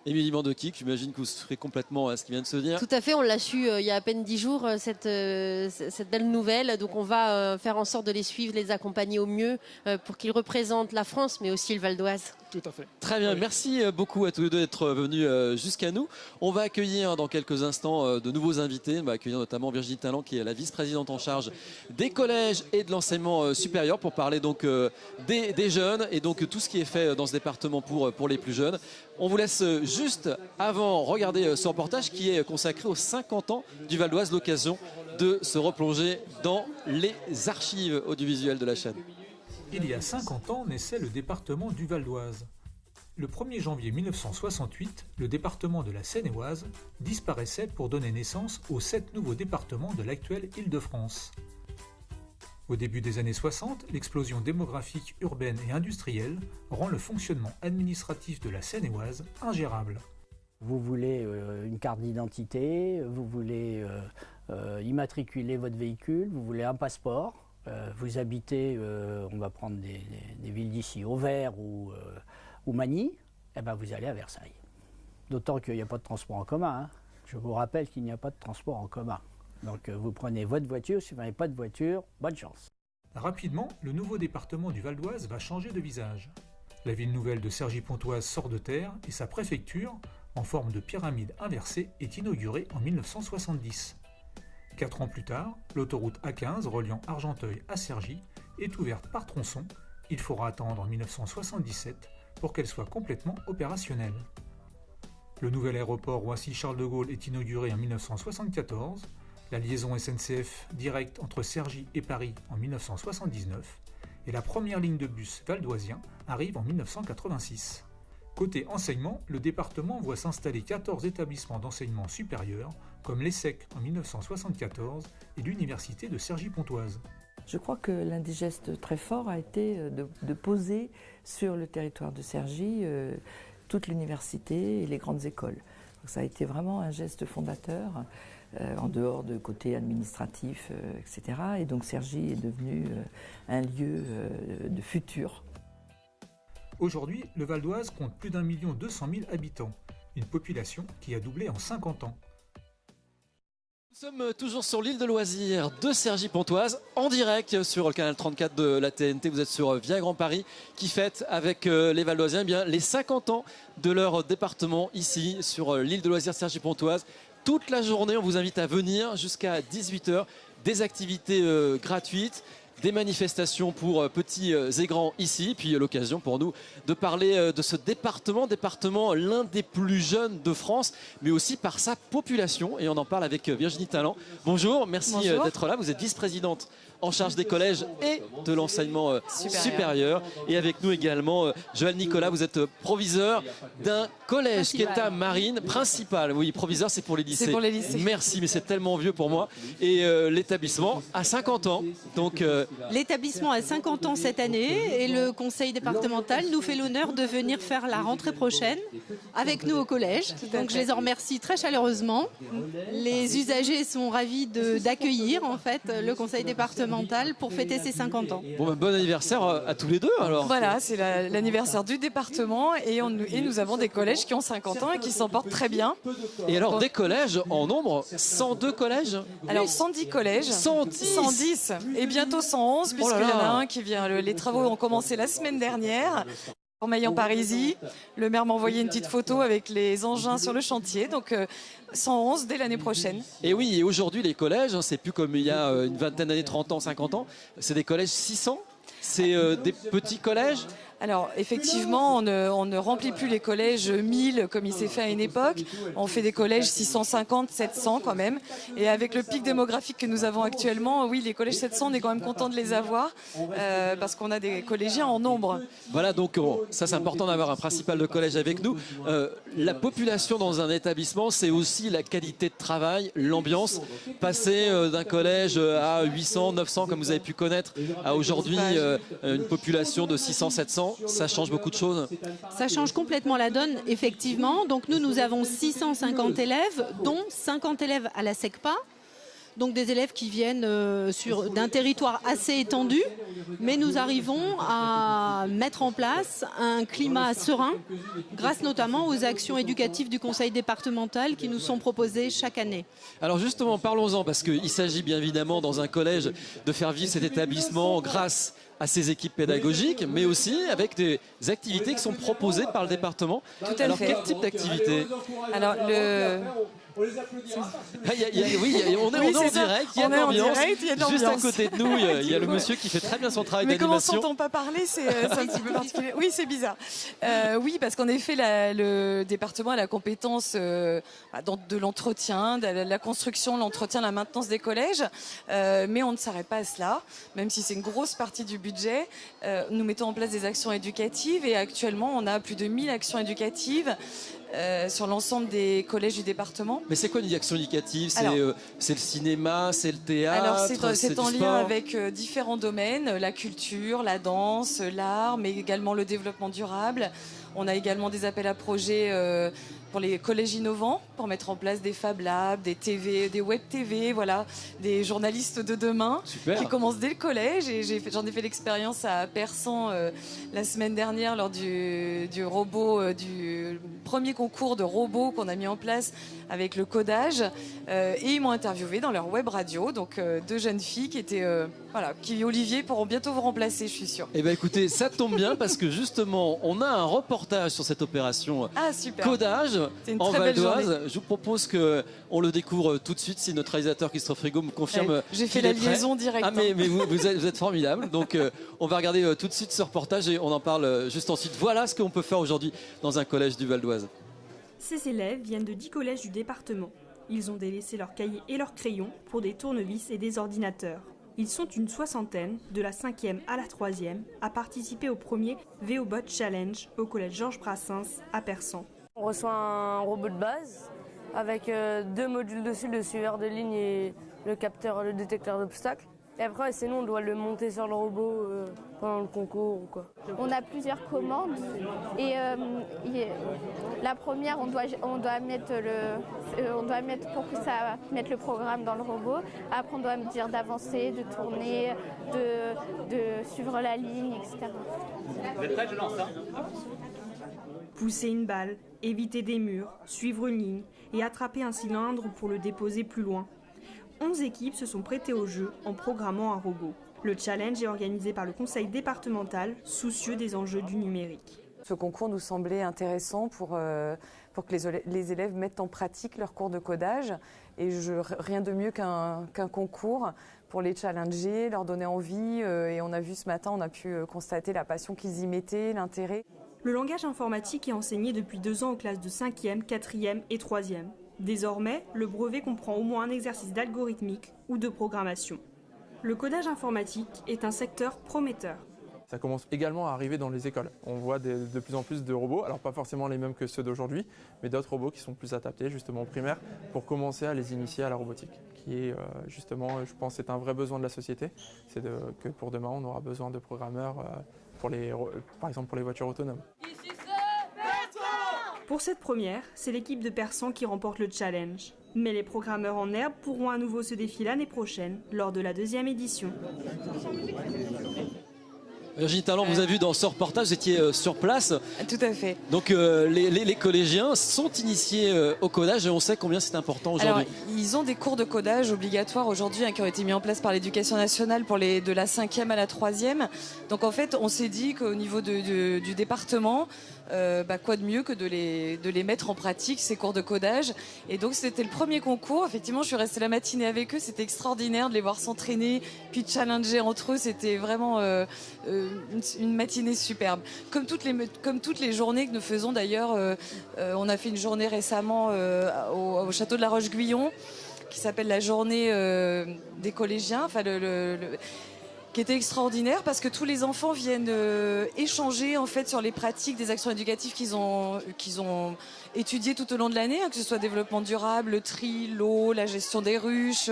Émilie Van de Kick, j'imagine que vous serez complètement à ce qui vient de se dire. Tout à fait, on l'a su il y a à peine 10 jours, cette belle nouvelle. Donc on va faire en sorte de les suivre, les accompagner au mieux pour qu'ils représentent la France, mais aussi le Val d'Oise. Tout à fait. Très bien, merci beaucoup à tous les deux d'être venus jusqu'à nous. On va accueillir dans quelques instants de nouveaux invités. On va accueillir notamment Virginie Talent, qui est la vice-présidente en charge des collèges et de l'enseignement supérieur, pour parler donc des jeunes et donc tout ce qui est fait dans ce département pour les plus jeunes. On vous laisse juste avant regarder ce reportage qui est consacré aux 50 ans du Val d'Oise, l'occasion de se replonger dans les archives audiovisuelles de la chaîne. Il y a 50 ans naissait le département du Val d'Oise. Le 1er janvier 1968, le département de la Seine-et-Oise disparaissait pour donner naissance aux 7 nouveaux départements de l'actuelle Île-de-France. Au début des années 60, l'explosion démographique urbaine et industrielle rend le fonctionnement administratif de la Seine-et-Oise ingérable. Vous voulez une carte d'identité, vous voulez immatriculer votre véhicule, vous voulez un passeport. Vous habitez, on va prendre des villes d'ici, Auvers ou Magny, vous allez à Versailles. D'autant qu'il n'y a pas de transport en commun. Je vous rappelle qu'il n'y a pas de transport en commun. Donc vous prenez votre voiture, si vous n'avez pas de voiture, bonne chance. Rapidement, le nouveau département du Val d'Oise va changer de visage. La ville nouvelle de Cergy-Pontoise sort de terre et sa préfecture, en forme de pyramide inversée, est inaugurée en 1970. 4 ans plus tard, l'autoroute A15 reliant Argenteuil à Cergy est ouverte par tronçon. Il faudra attendre 1977 pour qu'elle soit complètement opérationnelle. Le nouvel aéroport Roissy-Charles de Gaulle est inauguré en 1974, la liaison SNCF directe entre Cergy et Paris en 1979, et la première ligne de bus valdoisien arrive en 1986. Côté enseignement, le département voit s'installer 14 établissements d'enseignement supérieur, comme l'ESSEC en 1974 et l'Université de Cergy-Pontoise. Je crois que l'un des gestes très forts a été de poser sur le territoire de Cergy toute l'université et les grandes écoles. Donc ça a été vraiment un geste fondateur, en dehors de côté administratif, etc. Et donc Cergy est devenu un lieu de futur. Aujourd'hui, le Val d'Oise compte plus d'1 200 000 habitants, une population qui a doublé en 50 ans. Nous sommes toujours sur l'île de loisirs de Cergy-Pontoise, en direct sur le canal 34 de la TNT. Vous êtes sur Via Grand Paris, qui fête avec les Valdoisiens eh bien, les 50 ans de leur département ici sur l'île de loisirs Cergy-Pontoise. Toute la journée, on vous invite à venir jusqu'à 18 h, des activités gratuites, des manifestations pour petits et grands ici, puis l'occasion pour nous de parler de ce département l'un des plus jeunes de France, mais aussi par sa population, et on en parle avec Virginie Talent. Bonjour, merci d'être là, vous êtes vice-présidente en charge des collèges et de l'enseignement supérieur. Et avec nous également Joël Nicolas, vous êtes proviseur d'un collège qui est à Marines, principal. Oui, proviseur c'est pour les lycées. C'est pour les lycées. Merci, mais c'est tellement vieux pour moi. Et l'établissement a 50 ans. Donc l'établissement a 50 ans cette année et le conseil départemental nous fait l'honneur de venir faire la rentrée prochaine avec nous au collège. Donc je les en remercie très chaleureusement. Les usagers sont ravis d'accueillir en fait le conseil départemental pour fêter ses 50 ans. Bon, bon anniversaire à tous les deux alors. Voilà, c'est l'anniversaire du département et nous avons des collèges qui ont 50 ans et qui s'en portent très bien. Et alors des collèges en nombre, 102 collèges? Alors 110 collèges, 110 et bientôt 111 puisqu'il y en a un qui vient. Les travaux ont commencé la semaine dernière. En Parisis, le maire m'a envoyé une petite photo avec les engins sur le chantier, donc 111 dès l'année prochaine. Et oui, et aujourd'hui les collèges, c'est plus comme il y a une vingtaine d'années, 30 ans, 50 ans, c'est des collèges 600, c'est des petits collèges. Alors effectivement, on ne remplit plus les collèges 1000 comme il s'est fait à une époque. On fait des collèges 650, 700 quand même. Et avec le pic démographique que nous avons actuellement, oui, les collèges 700, on est quand même content de les avoir parce qu'on a des collégiens en nombre. Voilà, donc ça c'est important d'avoir un principal de collège avec nous. La population dans un établissement, c'est aussi la qualité de travail, l'ambiance. Passer d'un collège à 800, 900 comme vous avez pu connaître, à aujourd'hui une population de 600, 700. Ça change beaucoup de choses. Ça change complètement la donne, effectivement. Donc nous avons 650 élèves, dont 50 élèves à la SECPA. Donc des élèves qui viennent d'un territoire assez étendu. Mais nous arrivons à mettre en place un climat serein, grâce notamment aux actions éducatives du conseil départemental qui nous sont proposées chaque année. Alors justement, parlons-en, parce qu'il s'agit bien évidemment dans un collège de faire vivre cet établissement grâce à ses équipes pédagogiques, mais aussi avec des activités qui sont proposées par le département. Tout à fait. Alors quel type d'activité? Alors oui, on est en direct, il y a de l'ambiance. Juste à côté de nous, il y a le monsieur qui fait très bien son travail d'animation. Mais comment s'entend pas parler, c'est un petit peu particulier. Oui, c'est bizarre. Oui, parce qu'en effet, le département a la compétence de l'entretien, de la construction, l'entretien, la maintenance des collèges. Mais on ne s'arrête pas à cela, même si c'est une grosse partie du budget. Nous mettons en place des actions éducatives et actuellement, on a plus de 1000 actions éducatives sur l'ensemble des collèges du département. Mais c'est quoi une action éducative? C'est le cinéma, c'est le théâtre? Alors c'est en lien avec différents domaines, la culture, la danse, l'art, mais également le développement durable. On a également des appels à projets pour les collèges innovants, pour mettre en place des Fab Labs, des TV, des web TV, voilà, des journalistes de demain. Super. Qui commencent dès le collège. Et j'en ai fait l'expérience à Persan la semaine dernière lors du premier concours de robots qu'on a mis en place avec le codage. Et ils m'ont interviewé dans leur web radio. Donc 2 jeunes filles qui Olivier pourront bientôt vous remplacer, je suis sûre. Eh bien écoutez, ça tombe bien parce que justement, on a un reportage sur cette opération codage en Val d'Oise. Je vous propose qu'on le découvre tout de suite si notre réalisateur Christophe Rigaud me confirme. J'ai fait la liaison directe. Ah mais vous êtes formidable. Donc on va regarder tout de suite ce reportage et on en parle juste ensuite. Voilà ce qu'on peut faire aujourd'hui dans un collège du Val d'Oise. Ces élèves viennent de 10 collèges du département. Ils ont délaissé leurs cahiers et leurs crayons pour des tournevis et des ordinateurs. Ils sont une 60aine, de la 5e à la 3e, à participer au premier VOBot Challenge au collège Georges Brassens à Persan. On reçoit un robot de base avec 2 modules dessus, le suiveur de ligne et le détecteur d'obstacles. Et après, sinon, on doit le monter sur le robot pendant le concours ou quoi. On a plusieurs commandes et la première, on doit mettre pour que ça mette le programme dans le robot. Après, on doit me dire d'avancer, de tourner, de suivre la ligne, etc. Vous êtes prêts, je lance. Pousser une balle, éviter des murs, suivre une ligne et attraper un cylindre pour le déposer plus loin. 11 équipes se sont prêtées au jeu en programmant un robot. Le challenge est organisé par le conseil départemental, soucieux des enjeux du numérique. Ce concours nous semblait intéressant pour que les élèves mettent en pratique leur cours de codage. Et rien de mieux qu'un concours pour les challenger, leur donner envie. Et on a vu ce matin, on a pu constater la passion qu'ils y mettaient, l'intérêt. Le langage informatique est enseigné depuis 2 ans aux classes de 5e, 4e et 3e. Désormais, le brevet comprend au moins un exercice d'algorithmique ou de programmation. Le codage informatique est un secteur prometteur. Ça commence également à arriver dans les écoles. On voit de plus en plus de robots, alors pas forcément les mêmes que ceux d'aujourd'hui, mais d'autres robots qui sont plus adaptés justement au primaire pour commencer à les initier à la robotique, qui est justement, je pense, c'est un vrai besoin de la société. C'est que pour demain, on aura besoin de programmeurs, par exemple pour les voitures autonomes. Pour cette première, c'est l'équipe de Persan qui remporte le challenge. Mais les programmeurs en herbe pourront à nouveau se défier l'année prochaine, lors de la 2e édition. Virginie Talent, vous avez vu dans ce reportage, vous étiez sur place. Tout à fait. Donc les collégiens sont initiés au codage et on sait combien c'est important aujourd'hui. Alors, ils ont des cours de codage obligatoires aujourd'hui qui ont été mis en place par l'Éducation nationale pour de la 5e à la 3e. Donc en fait, on s'est dit qu'au niveau du département, quoi de mieux que de les mettre en pratique, ces cours de codage. Et donc c'était le premier concours. Effectivement, je suis restée la matinée avec eux. C'était extraordinaire de les voir s'entraîner, puis de challenger entre eux. C'était vraiment une matinée superbe. Comme toutes les journées que nous faisons d'ailleurs. On a fait une journée récemment au château de la Roche-Guyon qui s'appelle la journée des collégiens. Enfin, qui était extraordinaire parce que tous les enfants viennent échanger en fait sur les pratiques des actions éducatives qu'ils ont étudiées tout au long de l'année, que ce soit développement durable, le tri, l'eau, la gestion des ruches,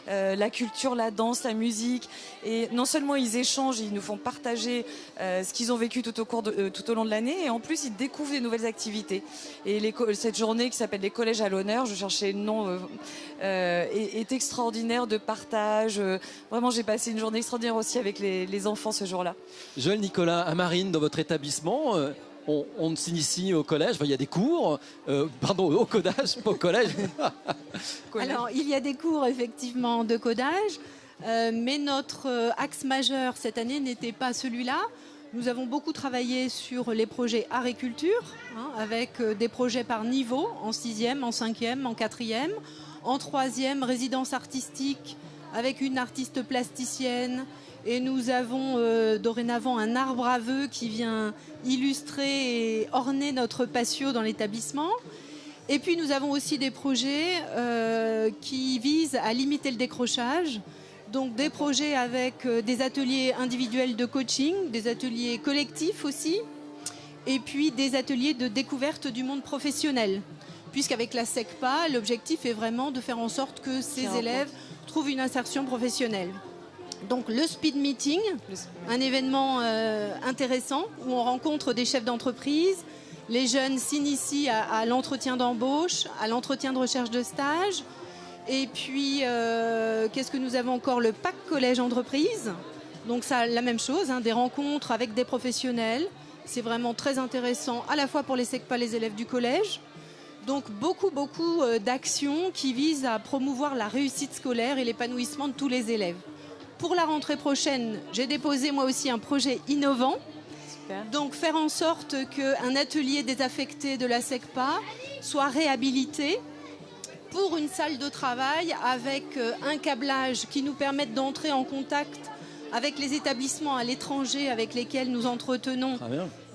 la culture, la danse, la musique. Et non seulement ils échangent, ils nous font partager ce qu'ils ont vécu tout au long de l'année, et en plus ils découvrent des nouvelles activités. Et cette journée qui s'appelle les collèges à l'honneur, je cherchais le nom, est extraordinaire de partage. Vraiment, j'ai passé une journée extraordinaire aussi avec les enfants ce jour-là. Joël Nicolas, à Marine, dans votre établissement, on s'initie au collège, enfin, il y a des cours, au codage, pas au collège. Alors, il y a des cours effectivement de codage, mais notre axe majeur cette année n'était pas celui-là. Nous avons beaucoup travaillé sur les projets agriculture, avec des projets par niveau, en 6e, en 5e, en 4e, en 3e, résidence artistique, avec une artiste plasticienne. Et nous avons dorénavant un arbre à vœux qui vient illustrer et orner notre patio dans l'établissement. Et puis nous avons aussi des projets qui visent à limiter le décrochage. Donc des projets avec des ateliers individuels de coaching, des ateliers collectifs aussi, et puis des ateliers de découverte du monde professionnel. Puisqu'avec la SECPA, l'objectif est vraiment de faire en sorte que ces élèves trouvent une insertion professionnelle. Donc le speed meeting, un événement intéressant où on rencontre des chefs d'entreprise. Les jeunes s'initient à l'entretien d'embauche, à l'entretien de recherche de stage. Et puis, qu'est-ce que nous avons encore? Le pack collège-entreprise. Donc ça, la même chose, hein, des rencontres avec des professionnels. C'est vraiment très intéressant, à la fois pour les SECPA, les élèves du collège. Donc beaucoup d'actions qui visent à promouvoir la réussite scolaire et l'épanouissement de tous les élèves. Pour la rentrée prochaine, j'ai déposé moi aussi un projet innovant. Super. Donc faire en sorte qu'un atelier désaffecté de la SECPA soit réhabilité pour une salle de travail avec un câblage qui nous permette d'entrer en contact avec les établissements à l'étranger avec lesquels nous entretenons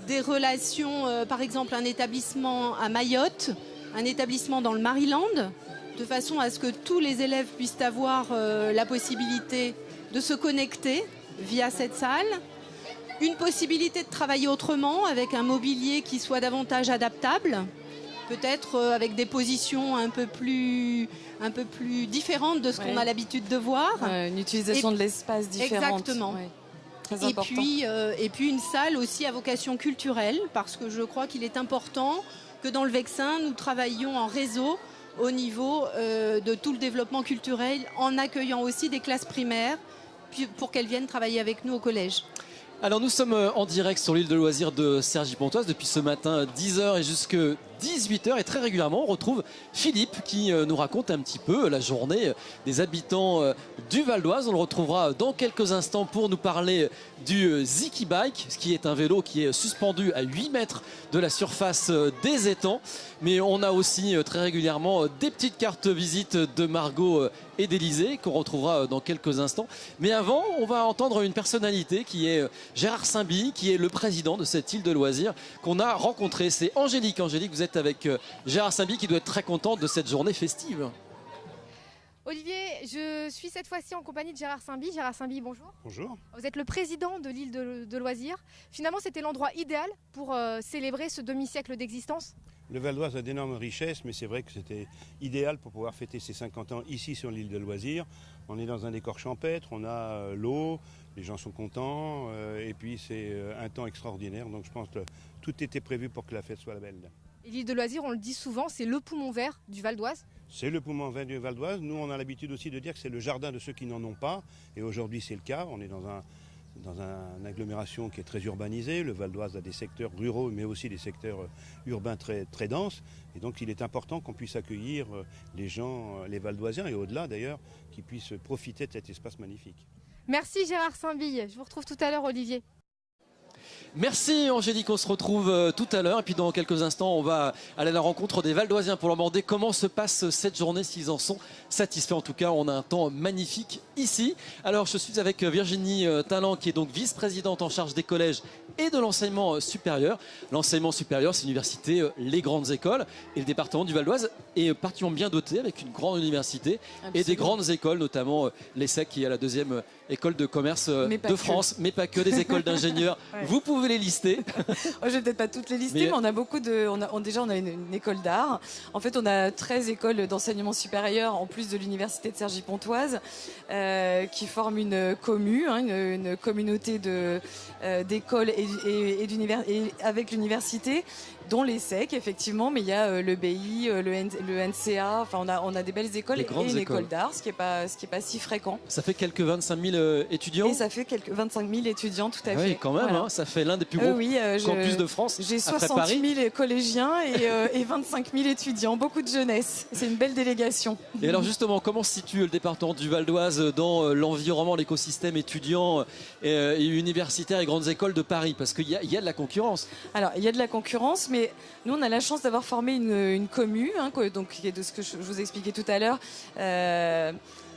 des relations, par exemple un établissement à Mayotte, un établissement dans le Maryland, de façon à ce que tous les élèves puissent avoir la possibilité de se connecter via cette salle. Une possibilité de travailler autrement avec un mobilier qui soit davantage adaptable, peut-être avec des positions un peu plus différentes de ce qu'on a l'habitude de voir. Une utilisation de l'espace différente. Exactement. Ouais. Très important. Et puis une salle aussi à vocation culturelle, parce que je crois qu'il est important que dans le Vexin, nous travaillions en réseau au niveau de tout le développement culturel, en accueillant aussi des classes primaires pour qu'elles viennent travailler avec nous au collège. Alors nous sommes en direct sur l'île de loisirs de Cergy-Pontoise depuis ce matin 10h et jusque 18h et très régulièrement on retrouve Philippe qui nous raconte un petit peu la journée des habitants du Val d'Oise. On le retrouvera dans quelques instants pour nous parler du Ziki Bike, ce qui est un vélo qui est suspendu à 8 mètres de la surface des étangs. Mais on a aussi très régulièrement des petites cartes visites de Margot et d'Élysée qu'on retrouvera dans quelques instants. Mais avant, on va entendre une personnalité qui est Gérard Saint-By, qui est le président de cette île de loisirs qu'on a rencontré. C'est Angélique. Angélique, vous êtes avec Gérard Saint-By qui doit être très content de cette journée festive. Olivier, je suis cette fois-ci en compagnie de Gérard Saint-By. Gérard Saint-By, bonjour. Bonjour. Vous êtes le président de l'île de loisirs. Finalement, c'était l'endroit idéal pour célébrer ce demi-siècle d'existence. Le Val d'Oise a d'énormes richesses, mais c'est vrai que c'était idéal pour pouvoir fêter ses 50 ans ici sur l'île de loisirs. On est dans un décor champêtre, on a l'eau, les gens sont contents, et puis c'est un temps extraordinaire. Donc je pense que tout était prévu pour que la fête soit belle. Et l'île de loisirs, on le dit souvent, c'est le poumon vert du Val d'Oise. C'est le poumon vert du Val d'Oise. Nous, on a l'habitude aussi de dire que c'est le jardin de ceux qui n'en ont pas. Et aujourd'hui, c'est le cas. On est dans une agglomération qui est très urbanisée. Le Val d'Oise a des secteurs ruraux, mais aussi des secteurs urbains très, très denses. Et donc, il est important qu'on puisse accueillir les gens, les Val-d'Oisiens, et au-delà d'ailleurs, qui puissent profiter de cet espace magnifique. Merci Gérard Saint-By. Je vous retrouve tout à l'heure, Olivier. Merci Angélique, on se retrouve tout à l'heure et puis dans quelques instants on va aller à la rencontre des Val-d'Oisiens pour leur demander comment se passe cette journée, s'ils en sont satisfaits. En tout cas, on a un temps magnifique ici. Alors je suis avec Virginie Talent qui est donc vice-présidente en charge des collèges et de l'enseignement supérieur. L'enseignement supérieur, c'est l'université, les grandes écoles, et le département du Val d'Oise est particulièrement bien doté avec une grande université. Absolument. Et des grandes écoles, notamment l'ESSEC qui est la deuxième école de commerce de France, mais pas que, des écoles d'ingénieurs. Ouais. Vous pouvez les lister. Je vais peut-être pas toutes les lister, mais on a beaucoup de. Déjà, on a une école d'art. En fait, on a 13 écoles d'enseignement supérieur en plus de l'université de Cergy-Pontoise qui forment une commu, une communauté d'écoles et avec l'université, dont l'ESSEC effectivement, mais il y a le BI, le NCA. Enfin, on a des belles écoles et une école d'art, ce qui est pas si fréquent. Ça fait quelques 25 000 étudiants. Et ça fait quelques 25 000 étudiants, tout à fait. Oui, quand même. Voilà. Ça fait l'un des plus gros campus de France. J'ai 60 000 collégiens et 25 000 étudiants, beaucoup de jeunesse. C'est une belle délégation. Et alors justement, comment se situe le département du Val d'Oise dans l'environnement, l'écosystème étudiant et universitaire et grandes écoles de Paris? Parce qu'il y a de la concurrence. Alors, il y a de la concurrence, mais nous, on a la chance d'avoir formé une commu, donc qui est de ce que je vous expliquais tout à l'heure.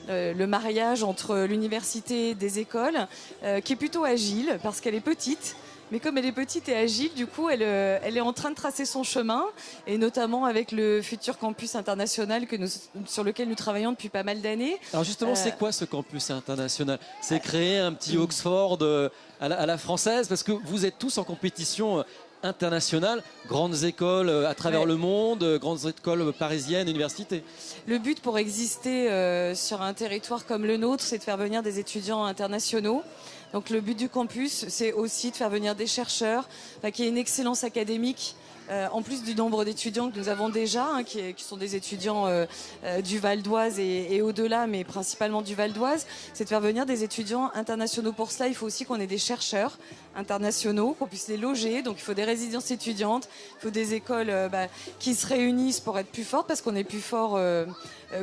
Le mariage entre l'université et des écoles, qui est plutôt agile parce qu'elle est petite. Mais comme elle est petite et agile, du coup, elle est en train de tracer son chemin, et notamment avec le futur campus international sur lequel nous travaillons depuis pas mal d'années. Alors justement, c'est quoi ce campus international? C'est créer un petit Oxford à la française, parce que vous êtes tous en compétition internationales, grandes écoles à travers le monde, grandes écoles parisiennes, universités. Le but pour exister sur un territoire comme le nôtre, c'est de faire venir des étudiants internationaux. Donc le but du campus, c'est aussi de faire venir des chercheurs, qu'il y ait une excellence académique. En plus du nombre d'étudiants que nous avons déjà, qui sont des étudiants du Val d'Oise et au-delà, mais principalement du Val d'Oise, c'est de faire venir des étudiants internationaux. Pour cela, il faut aussi qu'on ait des chercheurs internationaux, qu'on puisse les loger. Donc il faut des résidences étudiantes, il faut des écoles qui se réunissent pour être plus fortes, parce qu'on est plus fort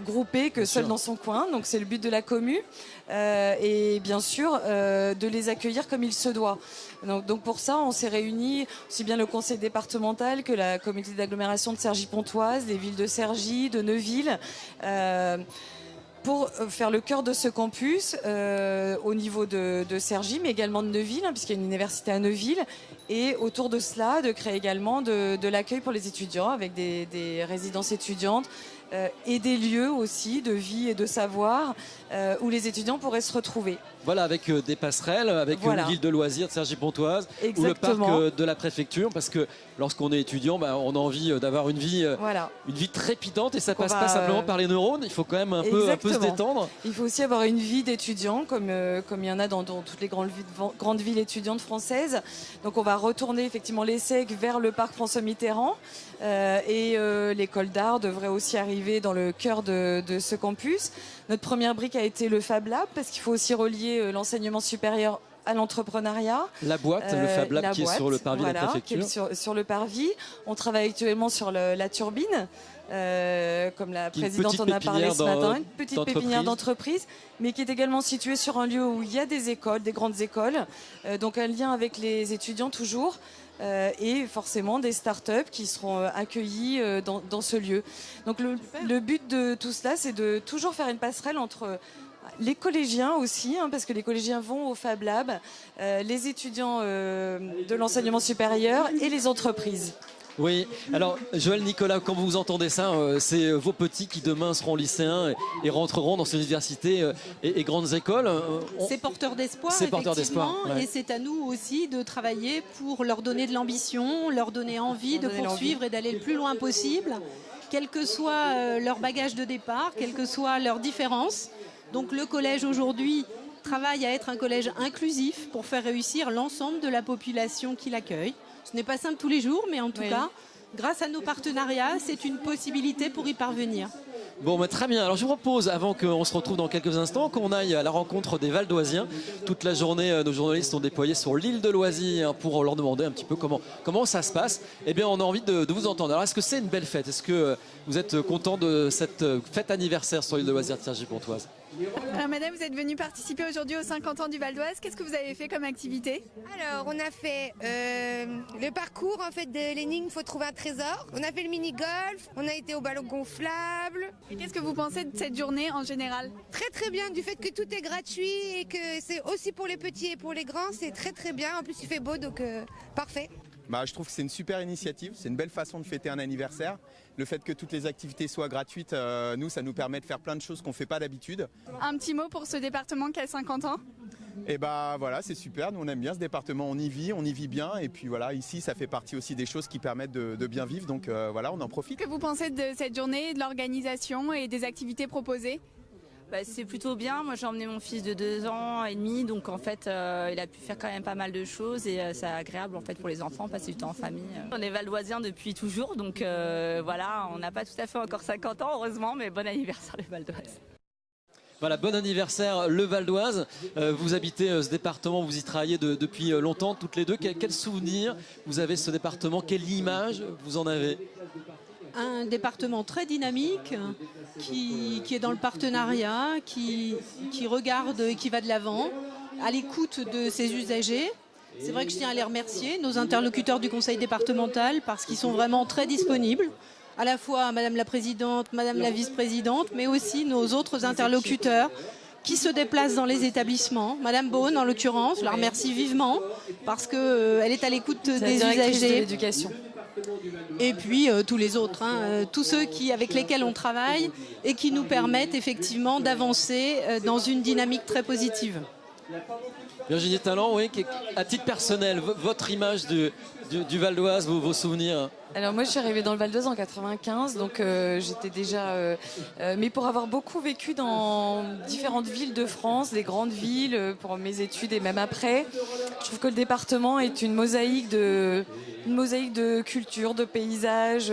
groupé que seul dans son coin. Donc c'est le but de la commu. Et bien sûr, de les accueillir comme il se doit. Donc pour ça, on s'est réunis, aussi bien le conseil départemental que la communauté d'agglomération de Cergy-Pontoise, les villes de Cergy, de Neuville, pour faire le cœur de ce campus au niveau de Cergy, mais également de Neuville, puisqu'il y a une université à Neuville, et autour de cela, de créer également de l'accueil pour les étudiants, avec des résidences étudiantes, et des lieux aussi de vie et de savoir où les étudiants pourraient se retrouver. Voilà, avec des passerelles, avec une ville de loisirs de Cergy-Pontoise, ou le parc de la préfecture, parce que lorsqu'on est étudiant, on a envie d'avoir une vie trépidante, et ça passe pas simplement par les neurones, il faut quand même un peu se détendre. Il faut aussi avoir une vie d'étudiant, comme il y en a dans toutes les grandes villes étudiantes françaises. Donc on va retourner effectivement l'ESSEC vers le parc François Mitterrand, et l'école d'art devrait aussi arriver dans le cœur de ce campus. Notre première brique a été le Fab Lab, parce qu'il faut aussi relier l'enseignement supérieur à l'entrepreneuriat. La boîte, le Fab Lab qui est sur le parvis de la préfecture. Sur le parvis. On travaille actuellement sur la turbine, comme la présidente en a parlé ce matin, une petite pépinière d'entreprise, mais qui est également située sur un lieu où il y a des écoles, des grandes écoles, donc un lien avec les étudiants toujours. Et forcément des start-up qui seront accueillis dans ce lieu. Donc le but de tout cela, c'est de toujours faire une passerelle entre les collégiens aussi, parce que les collégiens vont au Fab Lab, les étudiants de l'enseignement supérieur et les entreprises. Oui, alors Joël, Nicolas, quand vous entendez ça, c'est vos petits qui demain seront lycéens et rentreront dans ces universités et grandes écoles. C'est porteur d'espoir, effectivement, et c'est à nous aussi de travailler pour leur donner de l'ambition, leur donner envie de poursuivre et d'aller le plus loin possible, quel que soit leur bagage de départ, quelles que soient leurs différences. Donc le collège aujourd'hui travaille à être un collège inclusif pour faire réussir l'ensemble de la population qui l'accueille. Ce n'est pas simple tous les jours, mais en tout cas, grâce à nos partenariats, c'est une possibilité pour y parvenir. Bon, très bien. Alors je vous propose, avant qu'on se retrouve dans quelques instants, qu'on aille à la rencontre des Valdoisiens. Toute la journée, nos journalistes sont déployés sur l'île de Loisirs pour leur demander un petit peu comment ça se passe. Eh bien, on a envie de vous entendre. Alors, est-ce que c'est une belle fête? Est-ce que vous êtes content de cette fête anniversaire sur l'île de Loisirs de Cergy-Pontoise? Alors madame, vous êtes venue participer aujourd'hui aux 50 ans du Val d'Oise. Qu'est-ce que vous avez fait comme activité? Alors on a fait le parcours en fait de l'énigme Faut trouver un trésor. On a fait le mini-golf, on a été au ballon gonflable. Et qu'est-ce que vous pensez de cette journée en général? Très très bien, du fait que tout est gratuit et que c'est aussi pour les petits et pour les grands, c'est très très bien. En plus il fait beau donc parfait. Je trouve que c'est une super initiative, c'est une belle façon de fêter un anniversaire. Le fait que toutes les activités soient gratuites, nous, ça nous permet de faire plein de choses qu'on ne fait pas d'habitude. Un petit mot pour ce département qui a 50 ans? Et voilà, c'est super, nous on aime bien ce département, on y vit bien. Et puis voilà, ici ça fait partie aussi des choses qui permettent de bien vivre, donc voilà, on en profite. Que vous pensez de cette journée, de l'organisation et des activités proposées? C'est plutôt bien. Moi, j'ai emmené mon fils de 2 ans et demi, donc en fait, il a pu faire quand même pas mal de choses et c'est agréable en fait pour les enfants, passer du temps en famille. On est valdoisiens depuis toujours, donc voilà, on n'a pas tout à fait encore 50 ans, heureusement, mais bon anniversaire les Valdoises. Voilà, bon anniversaire le Val d'Oise. Vous habitez ce département, vous y travaillez depuis longtemps, toutes les deux. Quel souvenir vous avez de ce département? Quelle image vous en avez? Un département très dynamique, qui est dans le partenariat, qui regarde et qui va de l'avant, à l'écoute de ses usagers. C'est vrai que je tiens à les remercier, nos interlocuteurs du conseil départemental, parce qu'ils sont vraiment très disponibles, à la fois Madame la Présidente, Madame la Vice-Présidente, mais aussi nos autres interlocuteurs qui se déplacent dans les établissements. Madame Beaune, en l'occurrence, je la remercie vivement, parce qu'elle est à l'écoute des usagers. De l'éducation. Et puis tous les autres, tous ceux avec lesquels on travaille et qui nous permettent effectivement d'avancer dans une dynamique très positive. Virginie Talent, oui, à titre personnel, votre image du Val d'Oise, vos souvenirs? Alors moi je suis arrivée dans le Val d'Oise en 95, donc j'étais déjà... mais pour avoir beaucoup vécu dans différentes villes de France, des grandes villes, pour mes études et même après, je trouve que le département est une mosaïque de culture, de paysages.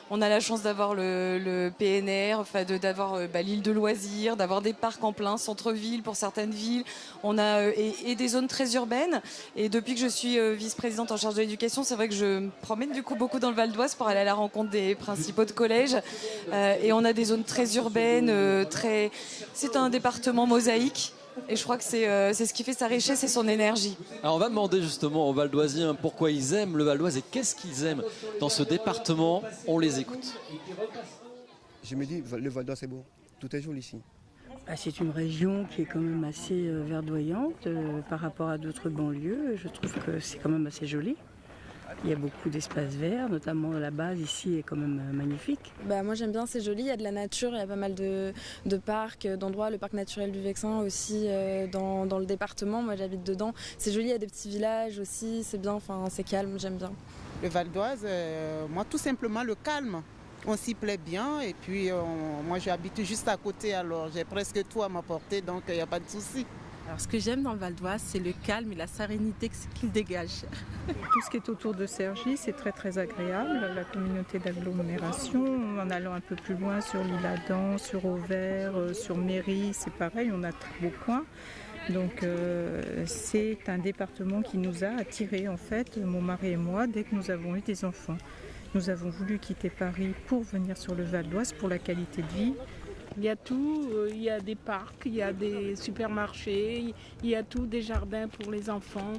On a la chance d'avoir le PNR, enfin d'avoir l'île de loisirs, d'avoir des parcs en plein centre-ville pour certaines villes. On a et des zones très urbaines. Et depuis que je suis vice-présidente en charge de l'éducation, c'est vrai que je me promène du coup beaucoup dans le Val d'Oise pour aller à la rencontre des principaux de collèges. Et on a des zones très urbaines, c'est un département mosaïque. Et je crois que c'est ce qui fait sa richesse et son énergie. Alors on va demander justement aux Valdoisiens pourquoi ils aiment le Val d'Oise et qu'est-ce qu'ils aiment dans ce département. On les écoute. Je me dis, le Val d'Oise c'est beau, tout est joli ici. C'est une région qui est quand même assez verdoyante par rapport à d'autres banlieues. Je trouve que c'est quand même assez joli. Il y a beaucoup d'espaces verts, notamment la base ici est quand même magnifique. Moi j'aime bien, c'est joli, il y a de la nature, il y a pas mal de parcs, d'endroits, le parc naturel du Vexin aussi dans le département, moi j'habite dedans. C'est joli, il y a des petits villages aussi, c'est bien, c'est calme, j'aime bien. Le Val d'Oise, moi tout simplement le calme. On s'y plaît bien et puis moi j'habite juste à côté, alors j'ai presque tout à m'apporter, donc il n'y a pas de souci. Alors, ce que j'aime dans le Val d'Oise, c'est le calme et la sérénité qu'il dégage. Tout ce qui est autour de Cergy, c'est très très agréable. La communauté d'agglomération, en allant un peu plus loin sur l'Isle-Adam, sur Auvers, sur Méry, c'est pareil, on a très beaux coins. Donc c'est un département qui nous a attirés en fait, mon mari et moi, dès que nous avons eu des enfants. Nous avons voulu quitter Paris pour venir sur le Val d'Oise pour la qualité de vie. Il y a tout, il y a des parcs, il y a des supermarchés, il y a tout, des jardins pour les enfants.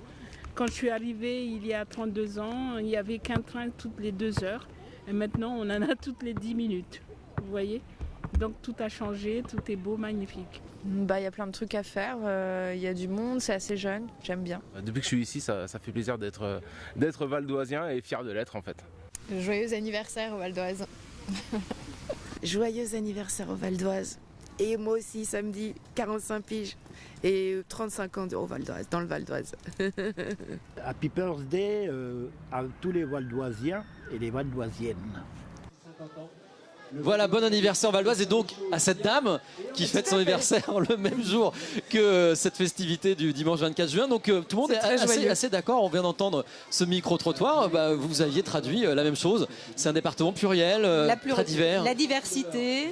Quand je suis arrivée il y a 32 ans, il n'y avait qu'un train toutes les 2 heures. Et maintenant, on en a toutes les 10 minutes. Vous voyez ? Donc tout a changé, tout est beau, magnifique. Il y a plein de trucs à faire, il y a du monde, c'est assez jeune, j'aime bien. Depuis que je suis ici, ça fait plaisir d'être valdoisien et fier de l'être en fait. Joyeux anniversaire au Val d'Oise. Joyeux anniversaire au Val d'Oise. Et moi aussi, samedi, 45 piges. Et 35 ans au Val d'Oise, dans le Val d'Oise. Happy birthday à tous les Valdoisiens et les Valdoisiennes. Voilà, bon anniversaire Val d'Oise et donc à cette dame qui fête son anniversaire le même jour que cette festivité du dimanche 24 juin. Donc tout le monde est assez d'accord. On vient d'entendre ce micro-trottoir. Vous aviez traduit la même chose. C'est un département pluriel, très divers. La diversité,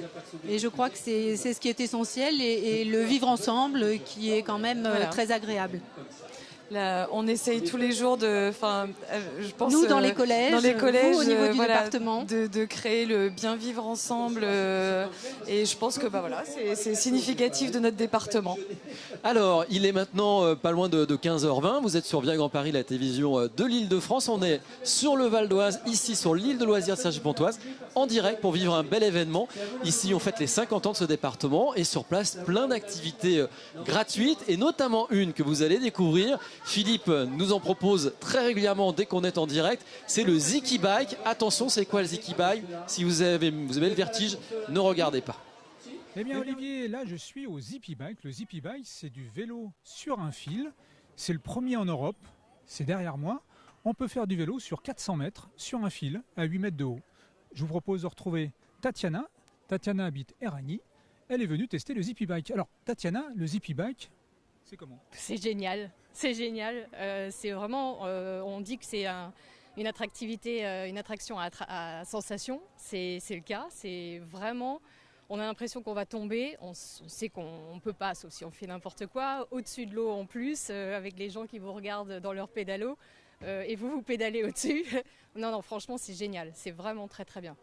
et je crois que c'est ce qui est essentiel, et le vivre ensemble qui est quand même très agréable. Là, on essaye tous les jours je pense nous dans les collèges, vous, au niveau du département, de créer le bien vivre ensemble, et je pense que c'est significatif de notre département. Alors, il est maintenant pas loin de 15h20. Vous êtes sur Via Grand Paris, la télévision de l'Île-de-France. On est sur le Val d'Oise, ici sur l'île de loisirs de Cergy-Pontoise, en direct pour vivre un bel événement. Ici, on fête les 50 ans de ce département et sur place, plein d'activités gratuites et notamment une que vous allez découvrir. Philippe nous en propose très régulièrement dès qu'on est en direct. C'est le Ziki Bike. Attention, c'est quoi le Ziki Bike? Si vous avez le vertige, ne regardez pas. Eh bien Olivier, là je suis au Zippy Bike. Le Zippy Bike, c'est du vélo sur un fil. C'est le premier en Europe. C'est derrière moi. On peut faire du vélo sur 400 mètres sur un fil à 8 mètres de haut. Je vous propose de retrouver Tatiana. Tatiana habite Éragny. Elle est venue tester le Zippy Bike. Alors Tatiana, le Zippy Bike, c'est comment? C'est génial. C'est génial. C'est vraiment, on dit que c'est une attractivité, une attraction à sensation. C'est le cas. C'est vraiment, on a l'impression qu'on va tomber. On sait qu'on ne peut pas, sauf si on fait n'importe quoi. Au-dessus de l'eau en plus, avec les gens qui vous regardent dans leur pédalo. Et vous pédalez au-dessus. Non, franchement, c'est génial. C'est vraiment très, très bien.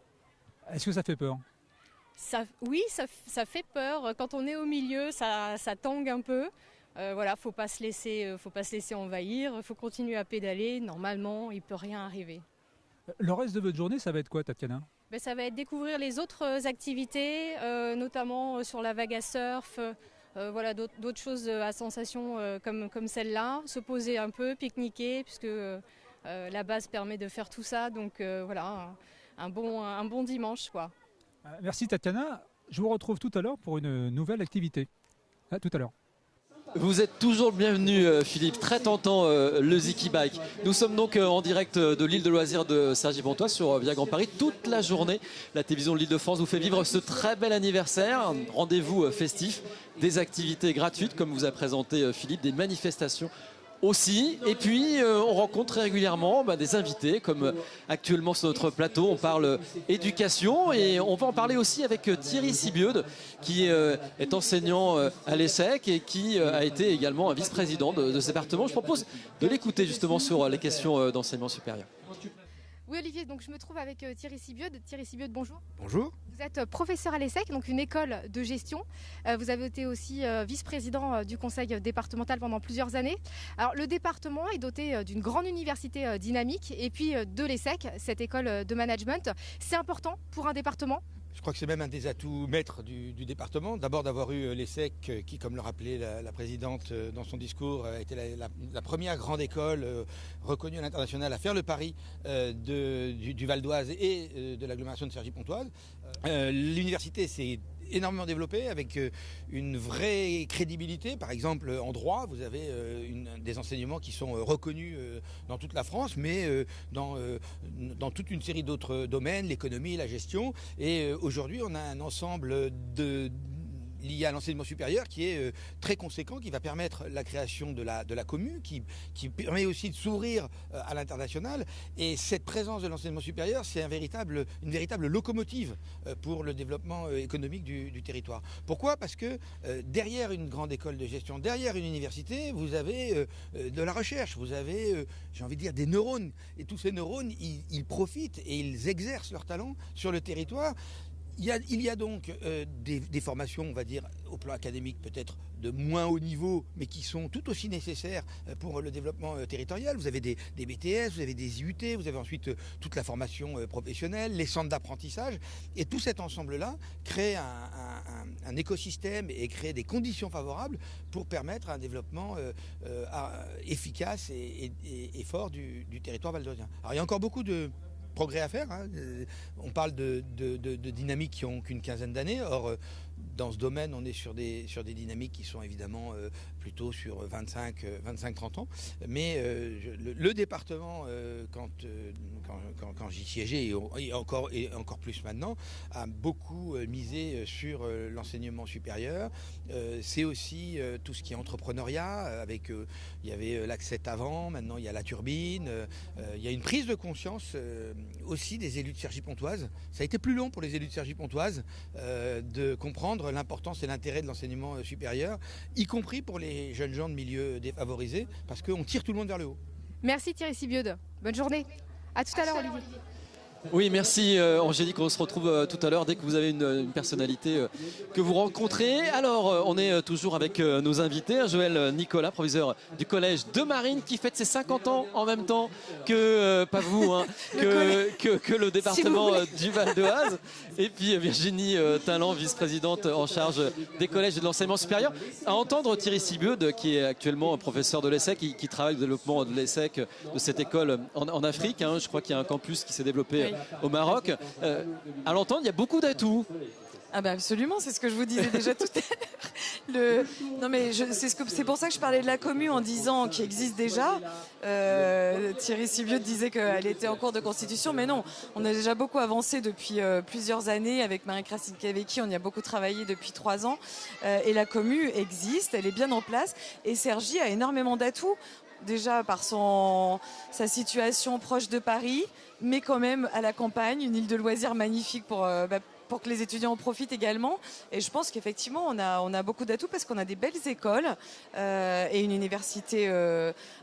Est-ce que ça fait peur? Oui, ça fait peur. Quand on est au milieu, ça tangue un peu. Faut pas se laisser envahir, faut continuer à pédaler. Normalement, il peut rien arriver. Le reste de votre journée, ça va être quoi, Tatiana? Ça va être découvrir les autres activités, notamment sur la vague à surf, d'autres choses à sensation comme celle-là. Se poser un peu, pique-niquer, puisque la base permet de faire tout ça. Donc un bon dimanche, quoi. Merci Tatiana. Je vous retrouve tout à l'heure pour une nouvelle activité. À tout à l'heure. Vous êtes toujours le bienvenu, Philippe. Très tentant, le Ziki Bike. Nous sommes donc en direct de l'île de loisirs de Cergy-Pontoise sur Via Grand Paris. Toute la journée, la télévision de l'Île-de-France vous fait vivre ce très bel anniversaire. Rendez-vous festif, des activités gratuites, comme vous a présenté Philippe, des manifestations aussi. Et puis, on rencontre très régulièrement des invités, comme actuellement sur notre plateau. On parle éducation et on va en parler aussi avec Thierry Sibieude, qui est enseignant à l'ESSEC et qui a été également un vice-président de ce département. Je propose de l'écouter justement sur les questions d'enseignement supérieur. Oui Olivier, donc je me trouve avec Thierry Sibieude. Thierry Sibieude, bonjour. Bonjour. Vous êtes professeur à l'ESSEC, donc une école de gestion. Vous avez été aussi vice-président du conseil départemental pendant plusieurs années. Alors le département est doté d'une grande université dynamique et puis de l'ESSEC, cette école de management. C'est important pour un département ? Je crois que c'est même un des atouts maîtres du département. D'abord d'avoir eu l'ESSEC qui, comme le rappelait la présidente dans son discours, a été la première grande école reconnue à l'international à faire le pari du Val d'Oise et de l'agglomération de Cergy-Pontoise. L'université s'est énormément développée avec une vraie crédibilité. Par exemple, en droit, vous avez des enseignements qui sont reconnus dans toute la France, mais dans toute une série d'autres domaines, l'économie, la gestion. Et aujourd'hui, on a un ensemble lié à l'enseignement supérieur qui est très conséquent, qui va permettre la création de la commune, qui permet aussi de s'ouvrir à l'international. Et cette présence de l'enseignement supérieur, c'est une véritable locomotive pour le développement économique du territoire. Pourquoi ? Parce que derrière une grande école de gestion, derrière une université, vous avez de la recherche, vous avez, j'ai envie de dire, des neurones. Et tous ces neurones, ils profitent et ils exercent leur talent sur le territoire. Il y a donc des formations, on va dire, au plan académique peut-être de moins haut niveau, mais qui sont tout aussi nécessaires pour le développement territorial. Vous avez des BTS, vous avez des IUT, vous avez ensuite toute la formation professionnelle, les centres d'apprentissage. Et tout cet ensemble-là crée un écosystème et crée des conditions favorables pour permettre un développement efficace et fort du territoire valdôsien. Alors il y a encore beaucoup de progrès à faire. On parle de dynamiques qui n'ont qu'une quinzaine d'années. Or, dans ce domaine, on est sur des dynamiques qui sont évidemment plutôt sur 25-30 ans. Mais le département, quand j'y siégeais, et encore plus maintenant, a beaucoup misé sur l'enseignement supérieur. C'est aussi tout ce qui est entrepreneuriat. Il y avait l'Accès avant, maintenant il y a la turbine. Il y a une prise de conscience aussi des élus de Cergy-Pontoise. Ça a été plus long pour les élus de Cergy-Pontoise de comprendre l'importance et l'intérêt de l'enseignement supérieur, y compris pour les jeunes gens de milieux défavorisés, parce qu'on tire tout le monde vers le haut. Merci Thierry Sibieude. Bonne journée. À tout à l'heure Olivier. Oui, merci Angélique, on se retrouve tout à l'heure dès que vous avez une personnalité que vous rencontrez. Alors, on est toujours avec nos invités, Joël Nicolas, proviseur du collège de Marine, qui fête ses 50 ans en même temps que, pas vous, que le département du Val d'Oise. Et puis Virginie Talent, vice-présidente en charge des collèges et de l'enseignement supérieur. À entendre Thierry Sibieude, qui est actuellement professeur de l'ESSEC, qui travaille au développement de l'ESSEC, de cette école en Afrique. Je crois qu'il y a un campus qui s'est développé au Maroc. À l'entendre, il y a beaucoup d'atouts. Ah bah absolument, c'est ce que je vous disais déjà tout à l'heure. Non mais c'est pour ça que je parlais de la commune en disant qu'il existe déjà. Thierry Sibieude disait qu'elle était en cours de constitution, mais non, on a déjà beaucoup avancé depuis plusieurs années avec Marie-Christine Cavecchi, on y a beaucoup travaillé depuis 3 ans. Et la commune existe, elle est bien en place et Cergy a énormément d'atouts. Déjà par sa situation proche de Paris, mais quand même à la campagne, une île de loisirs magnifique pour que les étudiants en profitent également. Et je pense qu'effectivement, on a beaucoup d'atouts parce qu'on a des belles écoles et une université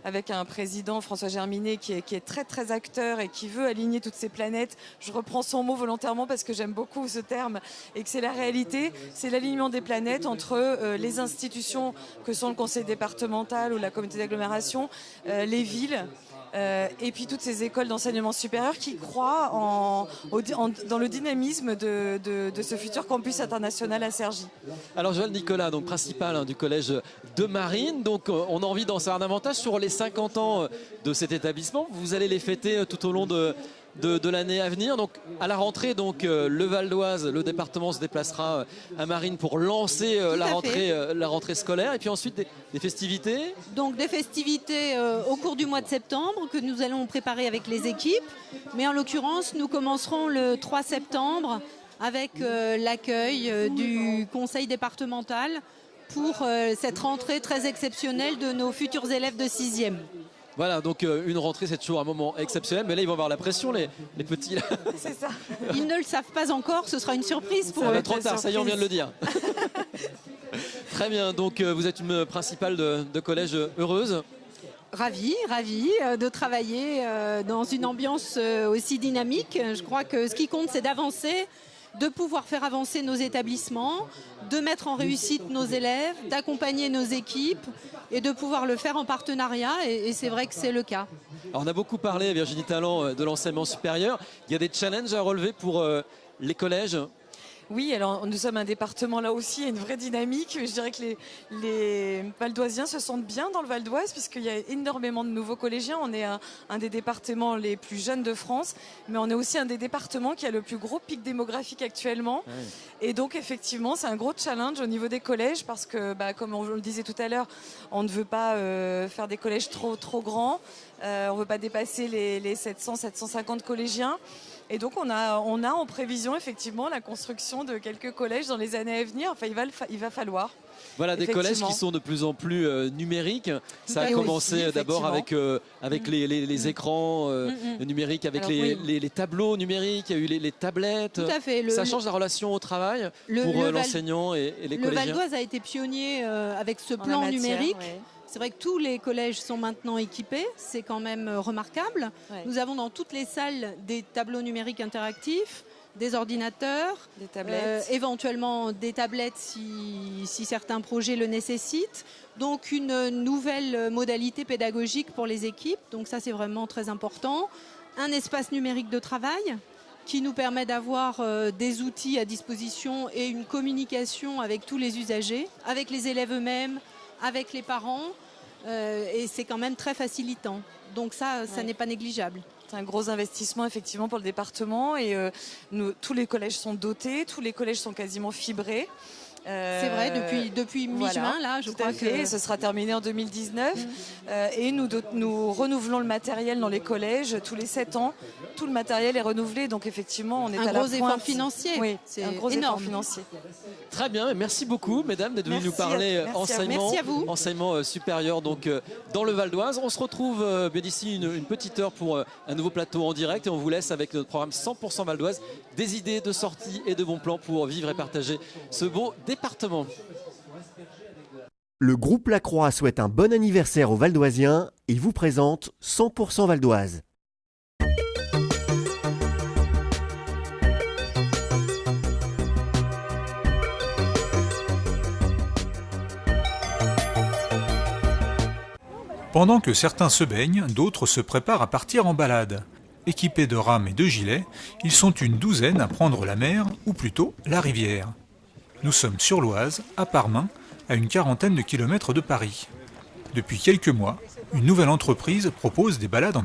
avec un président, François Germinet, qui est très très acteur et qui veut aligner toutes ces planètes. Je reprends son mot volontairement parce que j'aime beaucoup ce terme et que c'est la réalité. C'est l'alignement des planètes entre les institutions que sont le conseil départemental ou la communauté d'agglomération, les villes, et puis toutes ces écoles d'enseignement supérieur qui croient dans le dynamisme de ce futur campus international à Cergy. Alors Joël Nicolas, donc principal du collège de Marine, donc on a envie d'en savoir davantage sur les 50 ans de cet établissement. Vous allez les fêter tout au long de de l'année à venir. Donc à la rentrée, le Val d'Oise, le département se déplacera à Marines pour lancer la rentrée scolaire. Et puis ensuite des festivités. Donc des festivités au cours du mois de septembre que nous allons préparer avec les équipes. Mais en l'occurrence, nous commencerons le 3 septembre avec l'accueil du conseil départemental pour cette rentrée très exceptionnelle de nos futurs élèves de 6e. Voilà, donc une rentrée, c'est toujours un moment exceptionnel. Mais là, ils vont avoir la pression, les petits. Là. C'est ça. Ils ne le savent pas encore, ce sera une surprise pour eux. Trop tard, ça y est, on vient de le dire. Très bien, donc vous êtes une principale de collège heureuse. Ravie de travailler dans une ambiance aussi dynamique. Je crois que ce qui compte, c'est d'avancer, de pouvoir faire avancer nos établissements, de mettre en réussite nos élèves, d'accompagner nos équipes et de pouvoir le faire en partenariat. Et c'est vrai que c'est le cas. Alors on a beaucoup parlé, Virginie Talent, de l'enseignement supérieur. Il y a des challenges à relever pour les collèges? Oui, alors nous sommes un département là aussi, il y a une vraie dynamique. Je dirais que les Valdoisiens se sentent bien dans le Val d'Oise puisqu'il y a énormément de nouveaux collégiens. On est un des départements les plus jeunes de France, mais on est aussi un des départements qui a le plus gros pic démographique actuellement. Ouais. Et donc effectivement, c'est un gros challenge au niveau des collèges parce que, comme on le disait tout à l'heure, on ne veut pas faire des collèges trop grands. On ne veut pas dépasser les 700-750 collégiens. Et donc on a en prévision effectivement la construction de quelques collèges dans les années à venir. Enfin, il va falloir. Voilà, des collèges qui sont de plus en plus numériques. Ça a commencé d'abord avec les écrans numériques, avec les tableaux numériques, il y a eu les tablettes. Tout à fait. Ça change la relation au travail pour l'enseignant et les collégiens. Le Val d'Oise a été pionnier avec ce plan numérique. Ouais. C'est vrai que tous les collèges sont maintenant équipés, c'est quand même remarquable. Ouais. Nous avons dans toutes les salles des tableaux numériques interactifs, des ordinateurs, des tablettes. Éventuellement des tablettes si certains projets le nécessitent. Donc une nouvelle modalité pédagogique pour les équipes, donc ça c'est vraiment très important. Un espace numérique de travail qui nous permet d'avoir des outils à disposition et une communication avec tous les usagers, avec les élèves eux-mêmes, avec les parents. Et c'est quand même très facilitant. Donc ça n'est pas négligeable. C'est un gros investissement effectivement pour le département et tous les collèges sont dotés, tous les collèges sont quasiment fibrés. C'est vrai, depuis mi-juin, là, je crois que ce sera terminé en 2019. Et nous renouvelons le matériel dans les collèges tous les 7 ans. Tout le matériel est renouvelé, donc effectivement, on est à la pointe. Un gros effort financier. Oui, c'est un gros effort financier. Très bien, merci beaucoup, mesdames, d'être venues nous parler enseignement supérieur donc dans le Val d'Oise. On se retrouve d'ici une petite heure pour un nouveau plateau en direct et on vous laisse avec notre programme 100% Val d'Oise, des idées de sortie et de bons plans pour vivre et partager ce beau département. Le groupe Lacroix souhaite un bon anniversaire aux Valdoisiens et vous présente 100% Val d'Oise. Pendant que certains se baignent, d'autres se préparent à partir en balade. Équipés de rames et de gilets, ils sont une douzaine à prendre la mer, ou plutôt la rivière. Nous sommes sur l'Oise, à Parmain, à une quarantaine de kilomètres de Paris. Depuis quelques mois, une nouvelle entreprise propose des balades en